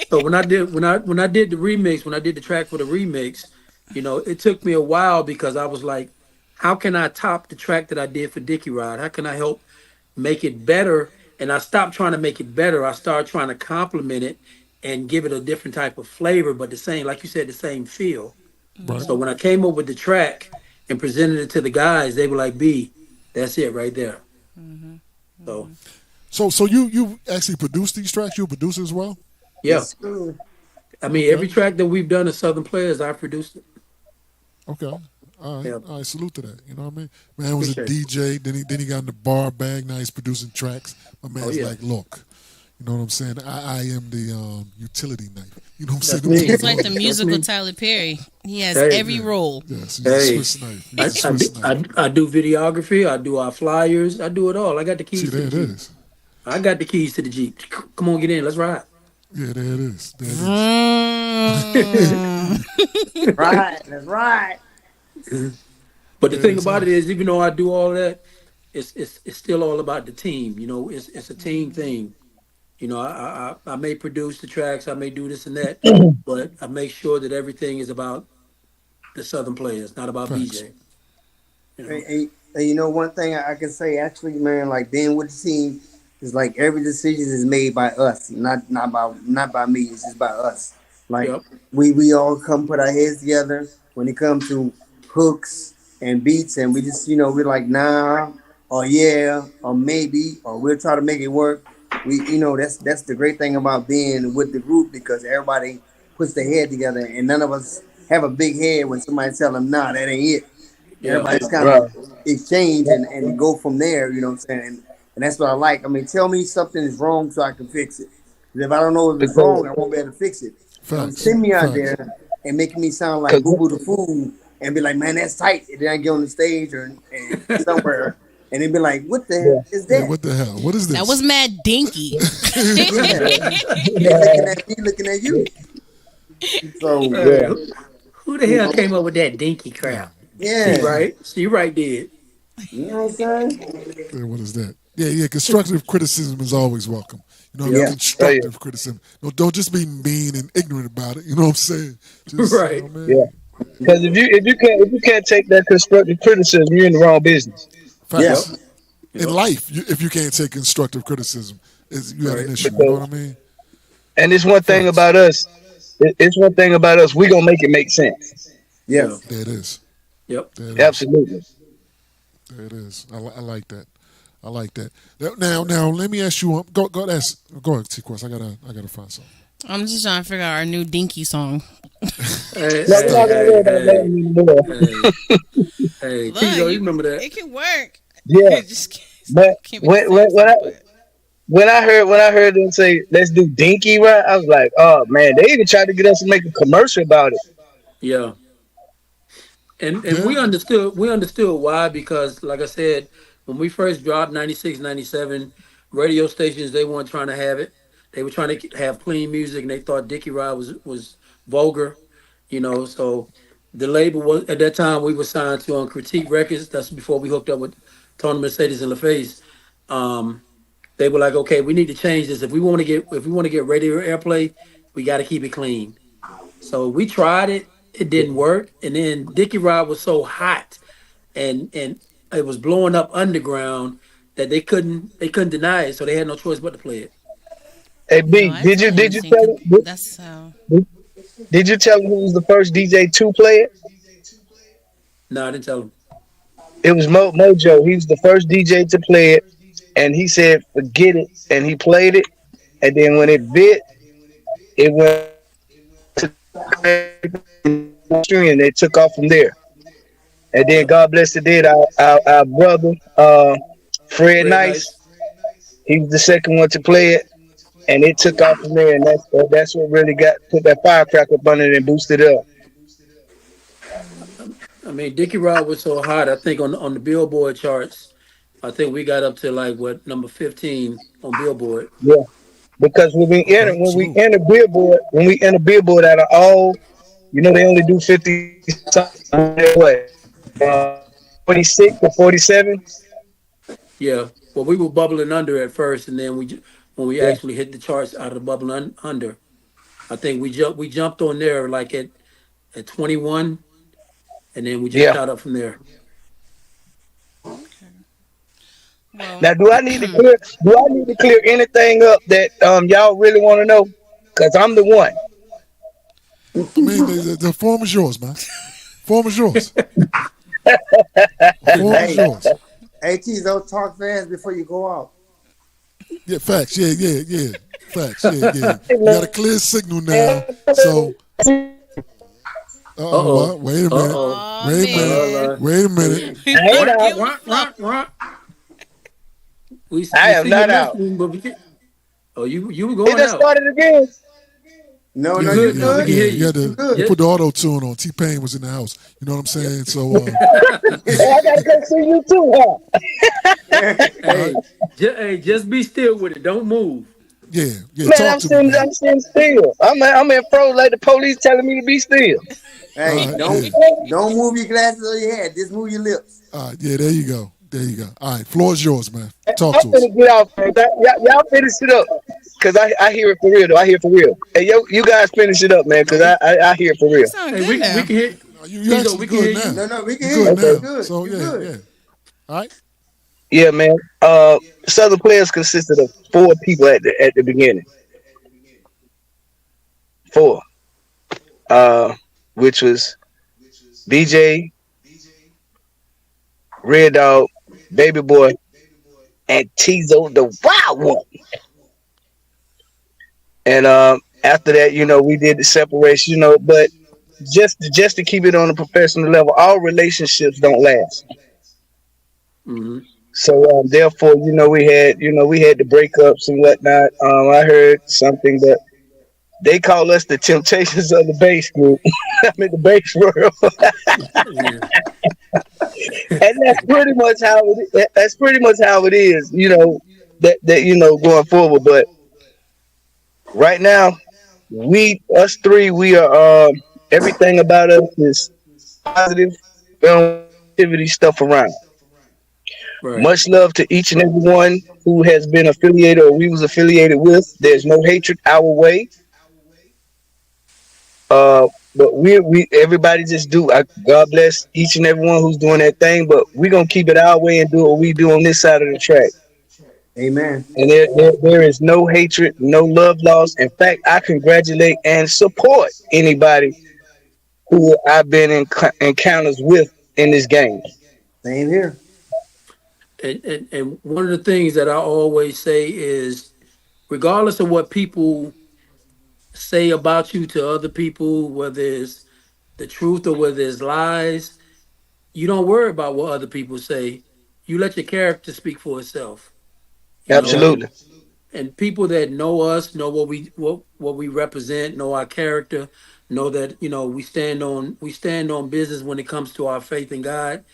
So when I did the remix, when I did the track for the remix, you know, it took me a while because I was like, how can I top the track that I did for Dickie Ride? How can I help make it better? And I stopped trying to make it better. I started trying to complement it and give it a different type of flavor, but the same, like you said, the same feel. Right. So when I came up with the track and presented it to the guys, they were like, B, that's it right there. Mm-hmm. So you actually produced these tracks? You a producer as well? Yeah. Yes, sir. I mean, every track that we've done at Southern Playas, I produced it. Okay. All right. Yeah. All right. Salute to that. You know what I mean? Man was Appreciate a DJ. Then he got in the bar bag. Now he's producing tracks. My man's like, look, you know what I'm saying? I am the utility knife. You know what I'm saying? It's like the musical Tyler Perry. He has every role. Yes, he's a Swiss knife. He's a Swiss knife. I do videography. I do our flyers. I do it all. I got the keys. See, there it is. I got the keys to the Jeep. Come on, get in. Let's ride. Yeah, there it is. There it is. Right, that's right. But the thing about it is, even though I do all that, it's still all about the team. You know, it's a team thing. You know, I may produce the tracks, I may do this and that, but I make sure that everything is about the Southern Playas, not about BJ. You know? And you know, one thing I can say, actually, man, like being with the team is like every decision is made by us, not by me. It's just by us. Like we all come put our heads together when it comes to hooks and beats, and we just, you know, we're like, nah, or yeah, or maybe, or we'll try to make it work. We, you know, that's the great thing about being with the group, because everybody puts their head together, and none of us have a big head when somebody tell them, nah, that ain't it. Everybody's kind of exchange and go from there, you know what I'm saying? And that's what I like. I mean, tell me something is wrong so I can fix it. If I don't know if it's wrong, I won't be able to fix it. Send me out there and making me sound like Cause Boo Boo the Fool and be like, man, that's tight. And then I get on the stage or and somewhere and they be like, what the yeah, hell is Yeah, that? what the hell? What is That was this? mad dinky. Yeah. They yeah, looking at me, looking at you. So Hey, yeah. who the you hell know, came up with that dinky crap? She yeah. right. She right did. You know what I'm saying? Yeah, what is that? Yeah, yeah. Constructive criticism is always welcome. You know what I mean? Yeah. Oh yeah, Constructive criticism. Don't just be mean and ignorant about it. You know what I'm saying? Just you know Right. what I yeah. mean? Because if you can't take that constructive criticism, you're in the wrong business. Yeah. Yep. Facts. In Yep. life, if you can't take constructive criticism, you got an Right. issue. You know what I Because mean? and it's one thing Facts. about us. It's one thing about us. We gonna make it make sense. Yeah. Yes. There it is. Yep. There it is. Absolutely. There it is. I like that. I like that. Now, let me ask you. Go ask. Go ahead, T-Quest. I gotta find something. I'm just trying to figure out our new dinky song. Hey, No, we're hey, not gonna worry hey, about hey, that anymore. hey. Look, Tizo, you remember that? it can work. Yeah, It just but can't be the same when I song, but when I heard them say let's do Dinky Ride, I was like, oh man, they even tried to get us to make a commercial about it. Yeah. And Yeah. we understood why, because like I said, when we first dropped 96, 97, radio stations, they weren't trying to have it. They were trying to have clean music, and they thought Dickie Ride was vulgar, so the label was, at that time, we were signed to on Critique Records. That's before we hooked up with Tony Mercedes and LaFace. um they were like, okay, we need to change this. If we want to get radio airplay, we got to keep it clean. So we tried it. It didn't work. And then Dickie Rod was so hot, and it was blowing up underground, that they couldn't deny it. So they had no choice but to play it. Hey no, B, I did you fully did you understand. tell That's how. did, did you tell him who was the first DJ to play it? No, I didn't tell them. It was Mojo. He was the first DJ to play it, and he said forget it, and he played it, and then when it bit, it went and they took off from there. And then Yep. God bless the dead, our brother, Fred Fred Nice, Nice. he was the second one to play it, and it took off from there, and that's what really got put that firecracker up under it and boosted it up. I mean, Dickie Rod was so hot. I think on the Billboard charts, I think we got up to like what, number 15 on Billboard. Yeah, because Okay. Salute. When we enter Billboard out of all, they only do 50 something, what, 26 or 47. Yeah. Well, we were bubbling under at first, and then when we Yeah, actually hit the charts out of the bubble under, I think we jumped on there like at 21, and then we just yeah. shot up from there. Okay. Well, Now, do I need to clear anything up that y'all really want to know? Cause I'm the one. I mean, the form is yours, man. Form is yours. Form is Hey, yours. hey, T, don't talk fast before you go out. Yeah, facts. Yeah. Facts. Yeah. Hey, You got a clear signal now. So, Uh oh. wait a Uh minute. oh. oh Wait a minute. man, Wait a minute. he's I ain't gonna out. kill the flow. We I am see you not out. listening, but we can't. Oh, you were It going done out. started again. No, You no, Yeah, you good now? We good. can hear You you. had You to. good. You Yeah. put the auto tune on. T-Pain was in the house. You know what I'm saying? So, Oh, I gotta come see you too, huh? all right. Hey, just be still with it. Don't move. Yeah. Man, Talk I'm to me, sitting, man. I'm sitting still. I'm in pro like the police telling me to be still. Hey, All right. don't Yeah. don't move your glasses or your head. Just move your lips. All right. Yeah. There you go. All right. Floor is yours, man. Talk I'm to us. finna get off, man. Y'all finish it up. Cause I hear it for real though. I hear it for real. Hey, you guys finish it up, man. No, Cause I hear it for You real. sound hey, good we now. can hear You Tizo. actually We can hear good you. now. No, we can You hear good you. Okay. You now. good. So You good. yeah. All right. Yeah, man. Southern Players consisted of four people at the beginning. Four. Uh, which was BJ, Red Dog, Baby Boy, and Tizo the Wild One. And after that, we did the separation, but just to keep it on a professional level, all relationships don't last. Hmm. So therefore, we had the breakups and whatnot. I heard something, but They call us the Temptations of the bass group. I mean the bass world. And that's pretty much how it is, that going forward. But right now, us three, we are everything about us is positive. We don't activity stuff around. Right. Much love to each and every one who has been affiliated or we was affiliated with. There's no hatred our way. But we everybody just do. God bless each and every one who's doing that thing. But we're gonna keep it our way and do what we do on this side of the track. Amen. And there is no hatred, no love lost. In fact, I congratulate and support anybody who I've been in encounters with in this game. Same here. And one of the things that I always say is, regardless of what people say about you to other people, whether it's the truth or whether it's lies, you don't worry about what other people say. You let your character speak for itself. Absolutely. And people that know us know what we represent, know our character, know that we stand on business when it comes to our faith in God.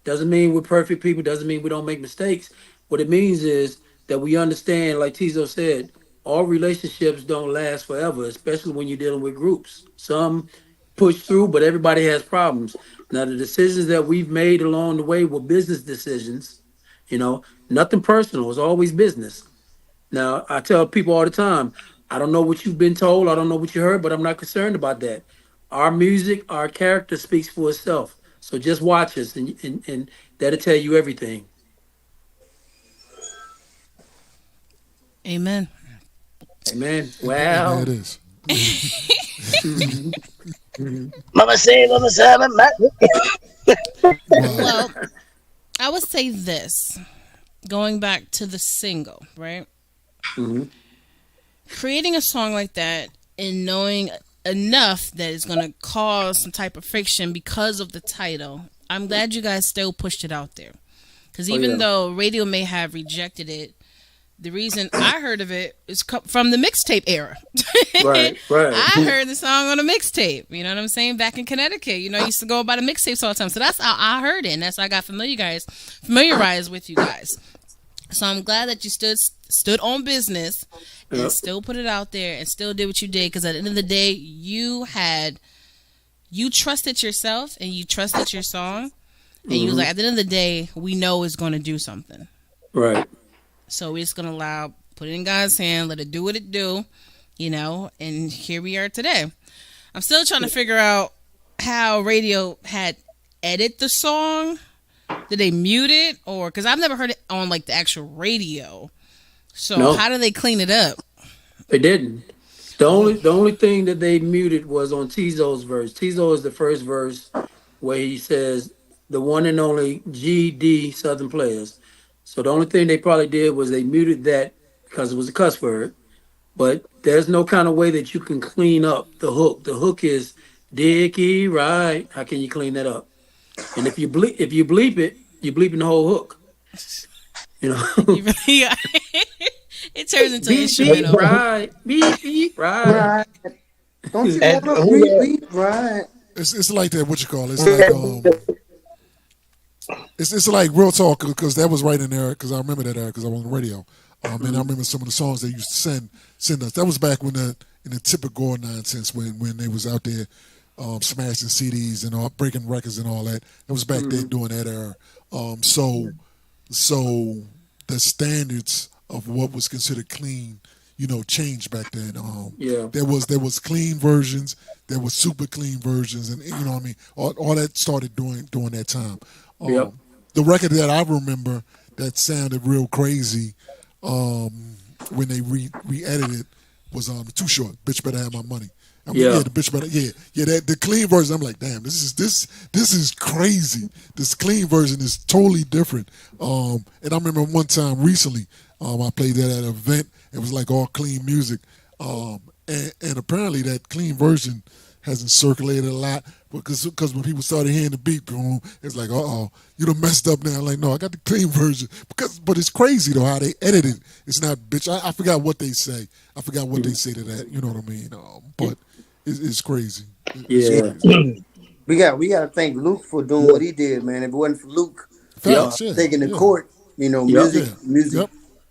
Doesn't mean we're perfect people. Doesn't mean we don't make mistakes. What it means is that we understand, like Tizo said, all relationships don't last forever, especially when you're dealing with groups. Some push through, but everybody has problems. Now, the decisions that we've made along the way were business decisions. Nothing personal. It's always business. Now, I tell people all the time, I don't know what you've been told. I don't know what you heard, but I'm not concerned about that. Our music, our character speaks for itself. So just watch us, and that'll tell you everything. Amen. Amen. Wow. Yeah, it is. Mama say, Well, I would say this, going back to the single, right? Mm-hmm. Creating a song like that and knowing enough that it's going to cause some type of friction because of the title, I'm glad you guys still pushed it out there. Because even though radio may have rejected it, the reason I heard of it is from the mixtape era. Right. I heard the song on a mixtape. You know what I'm saying? Back in Connecticut, I used to go by the mixtapes all the time. So that's how I heard it, and that's how I got familiarized with you guys. So I'm glad that you stood on business and still put it out there and still did what you did. Because at the end of the day, you trusted yourself and you trusted your song, and you was like, at the end of the day, we know it's going to do something. Right. So we're just going to put it in God's hand, let it do what it do, and here we are today. I'm still trying to figure out how radio had edited the song. Did they mute it? Or, because I've never heard it on the actual radio. So How do they clean it up? They didn't. The only thing that they muted was on Tizo's verse. Tizo is the first verse where he says, the one and only GD Southern Playas. So the only thing they probably did was they muted that because it was a cuss word. But there's no kind of way that you can clean up the hook. The hook is Dickie Ride. How can you clean that up? And if you bleep it, you're bleeping the whole hook. It turns into an instrumental. Right. Beep, right. Don't you want beep, right? It's like that. What you call it? It's like it's like real talk, because that was right in there. Because I remember that era because I was on the radio. And I remember some of the songs they used to send us. That was back when in the typical nonsense when they was out there smashing CDs and all, breaking records and all that. It was back then during that era. So the standards of what was considered clean, changed back then. There was clean versions, there was super clean versions, and what I mean. All that started during that time. The record that I remember that sounded real crazy when they re-edited it was Too Short. Bitch Better Have My Money. The bitch better. That the clean version. I'm like, damn, this is crazy. This clean version is totally different. And I remember one time recently, I played that at an event. It was like all clean music, and apparently that clean version hasn't circulated a lot. Because when people started hearing the beat, boom, it's like, you done messed up now. Like, no, I got the clean version. But it's crazy though how they edit it. It's not bitch. I forgot what they say. I forgot what they say to that. You know what I mean? But it's crazy. Yeah. Crazy. We got to thank Luke for doing what he did, man. If it wasn't for Luke taking the court, music,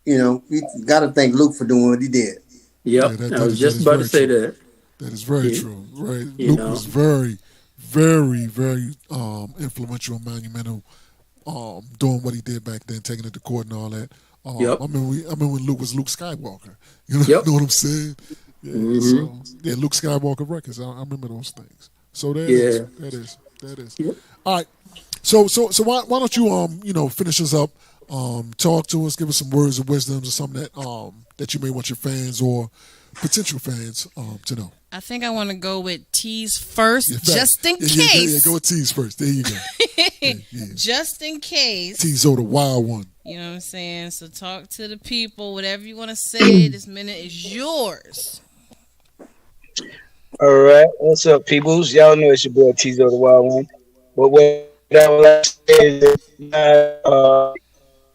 Yep. We got to thank Luke for doing what he did. Yep. I was just about to say that. That is very true. Right. You Luke know. was very, very, very influential and monumental doing what he did back then, taking it to court and all that. Yep. I mean when Luke was Luke Skywalker. You know, Yep. know what I'm saying? Yeah. Mhm. So Luke Skywalker records. I remember those things. So that is. Yep. All right. So why don't you finish us up? Talk to us, give us some words of wisdom or something that you may want your fans or potential fans to know. I think I want to go with T's first, just in case. Yeah, go with T's first. There you go. Just in case. T's-O, the wild one. You know what I'm saying? So talk to the people. Whatever you want to say, this minute is yours. All right, what's up, peoples? Y'all know it's your boy Tizo the Wild One. But what I would like to say is that,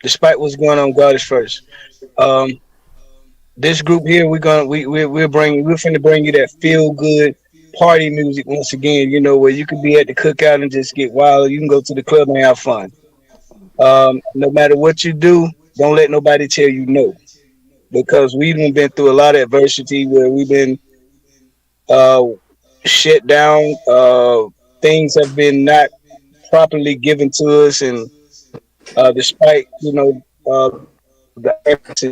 despite what's going on, God is first. This group here, we're finna bring you that feel good party music once again. You know, where you can be at the cookout and just get wild. You can go to the club and have fun. No matter what you do, don't let nobody tell you no, because we've been through a lot of adversity where we've been shut down. Things have been not properly given to us, and despite the efforts,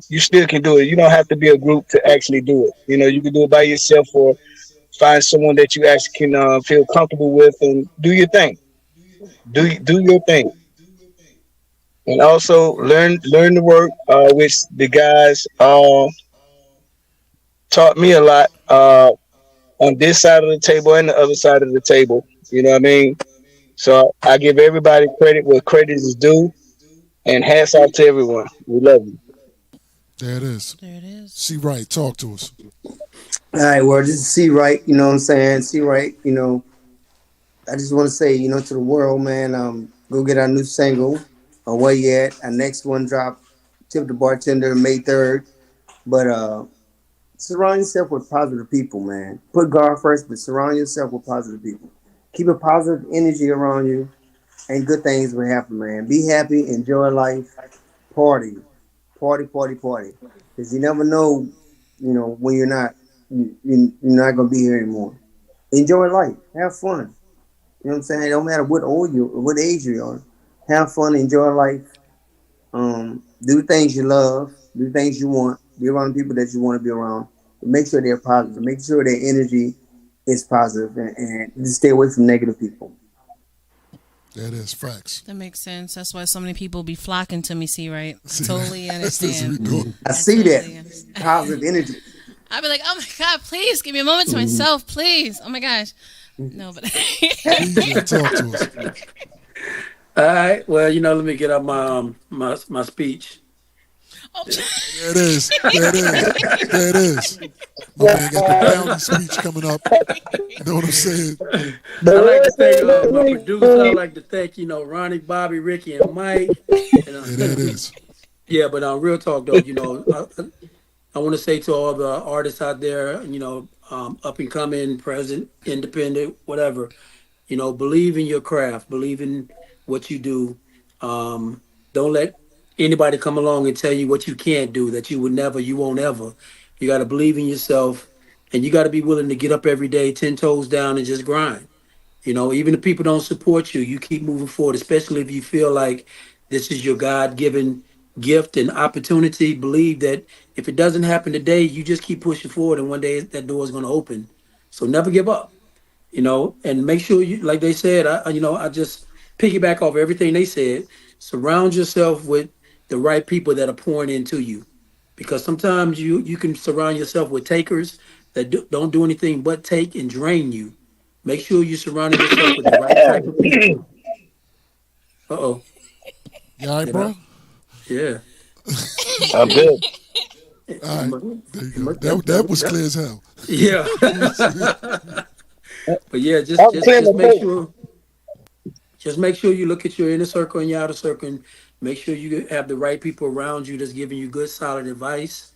you still can do it. You don't have to be a group to actually do it. You know, you can do it by yourself or find someone that you actually can feel comfortable with and do your thing. Do your thing, and also learn the work, which the guys taught me a lot on this side of the table and the other side of the table. You know what I mean? So I give everybody credit where credit is due, and hats off to everyone. We love you. There it is. C. Wright, talk to us. All right, well, this is C. Wright. You know what I'm saying? C. Wright. I just want to say, to the world, man, go get our new single. Where you at? Our next one drop. Tip the Bartender, May 3rd. But surround yourself with positive people, man. Put God first, but surround yourself with positive people. Keep a positive energy around you, and good things will happen, man. Be happy, enjoy life, party. Because you never know, when you're not gonna be here anymore. Enjoy life, have fun. You know what I'm saying? It don't matter what age you are. Have fun, enjoy life. Do things you love, do things you want. Be around people that you want to be around. But make sure they're positive. Make sure their energy is positive, and just stay away from negative people. That is facts. That makes sense. That's why so many people be flocking to me, see, right? Totally understand. I see that. Positive energy. I'd be like, oh my God, please give me a moment to myself, please. Oh my gosh. No, but talk to us. All right. Well, let me get up my speech. Oh. There it is. There it is. My man got the founding speech coming up. You know what I'm saying? I'd like to thank my producer. I'd like to thank, Ronnie, Bobby, Ricky, and Mike. There it is. Yeah, but real talk, though, I want to say to all the artists out there, up and coming, present, independent, whatever, believe in your craft, believe in what you do. Don't let anybody come along and tell you what you can't do, that you won't ever. You got to believe in yourself, and you got to be willing to get up every day, 10 toes down, and just grind. Even if people don't support you, you keep moving forward, especially if you feel like this is your God-given gift and opportunity. Believe that if it doesn't happen today, you just keep pushing forward, and one day that door is going to open. So never give up, and make sure you, like they said, I just piggyback off everything they said. Surround yourself with the right people that are pouring into you, because sometimes you can surround yourself with takers that don't do anything but take and drain you. Make sure you surround yourself with the right type of people. You all right, bro? Yeah. I'm good. All right, there you go. That was clear as hell. Yeah. But yeah, I'm clear just my make throat. sure. Just make sure you look at your inner circle and your outer circle, and make sure you have the right people around you that's giving you good, solid advice.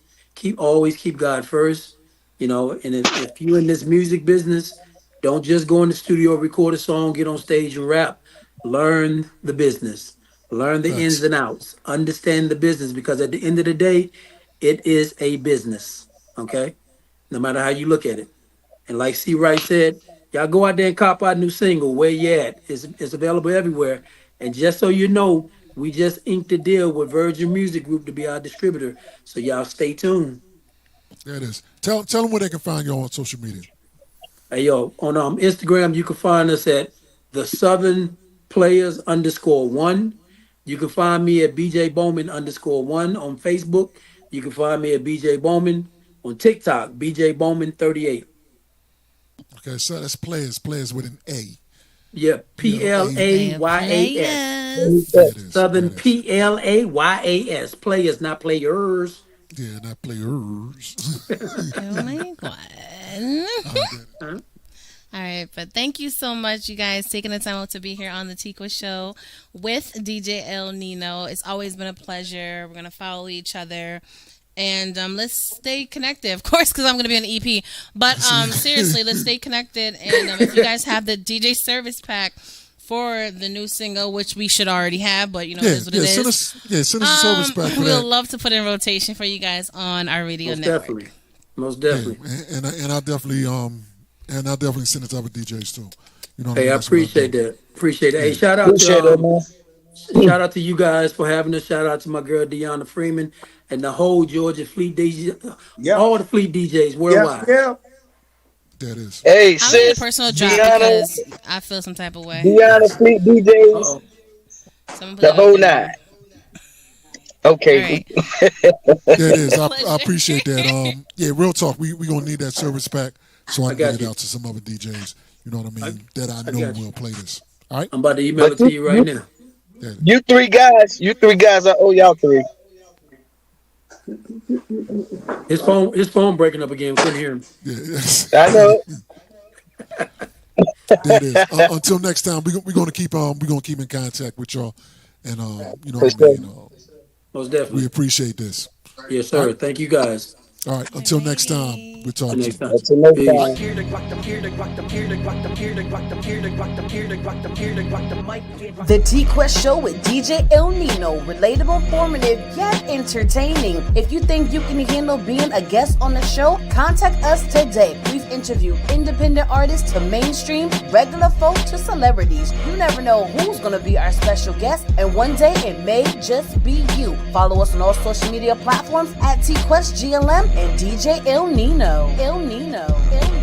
Always keep God first, And if you're in this music business, don't just go in the studio, record a song, get on stage and rap. Learn the business, learn the ins Facts. and outs, understand the business, because at the end of the day, it is a business. Okay, no matter how you look at it. And like C. Wright said, y'all go out there and cop our new single, Where You At? It's available everywhere. And just so you know, we just inked a deal with Virgin Music Group to be our distributor. So y'all stay tuned. There it is. Tell them where they can find you on social media. Hey yo, on Instagram, you can find us at the Southern Playas _1. You can find me at BJ Bowman _1 on Facebook. You can find me at BJ Bowman on TikTok, BJ Bowman 38. Okay, so that's players with an A. Yeah, PLA. PLAYAS. There it is. Southern There it is. PLAYAS. Players, not players. Yeah, not players. Oh my God. Huh? All right, but thank you so much, you guys, taking the time out to be here on the TQuest Show with DJ ILL NINO. It's always been a pleasure. We're going to follow each other. And let's stay connected, of course, because I'm going to be on the EP. But seriously, let's stay connected. And if you guys have the DJ service pack for the new single, which we should already have, but it is what it is. Send us a service pack for we'll that. love to put in rotation for you guys on our radio Most network. definitely. Most definitely. Yeah, and I'll definitely send it to other DJs too. You know what Hey, I That's what appreciate do. that. Appreciate it. Hey, Appreciate it, man. shout out to you guys for having us. Shout out to my girl Deanna Freeman and the whole Georgia Fleet DJ, Yep. all the Fleet DJs Yeah, worldwide. yeah. That is. Hey, I'll need a sis, personal drop Deanna, because I feel some type of way. Deanna Fleet DJs, Uh-oh. Someone put the that whole up there. night. Okay. All right. That is. I Pleasure. appreciate that. Yeah, real talk. We gonna need that service pack so I I can got get it you. out to some other DJs. You know what I mean? That I I know got you. will play this. All right. I'm about to email But it to you right now. You three guys, I owe y'all three. His phone breaking up again. Couldn't hear him. Yeah. I know. That is. Until next time, we're gonna keep in contact with y'all, and you know For what I mean. Most We definitely. appreciate this. Yes, sir. Thank you guys. All right. Until next time, we'll talk Till to next you. time. Until next Peace. time. Here to guac them, here to guac them, here to guac them, here to guac them, here to guac them, here to guac them, here to guac them, mic. The TQuest Show with DJ ILL NINO. Relatable, informative, yet entertaining. If you think you can handle being a guest on the show, contact us today. We've interviewed independent artists to mainstream, regular folk to celebrities. You never know who's going to be our special guest, and one day it may just be you. Follow us on all social media platforms at TQuestGLM and DJ ILL NINO. ILL NINO. ILL NINO.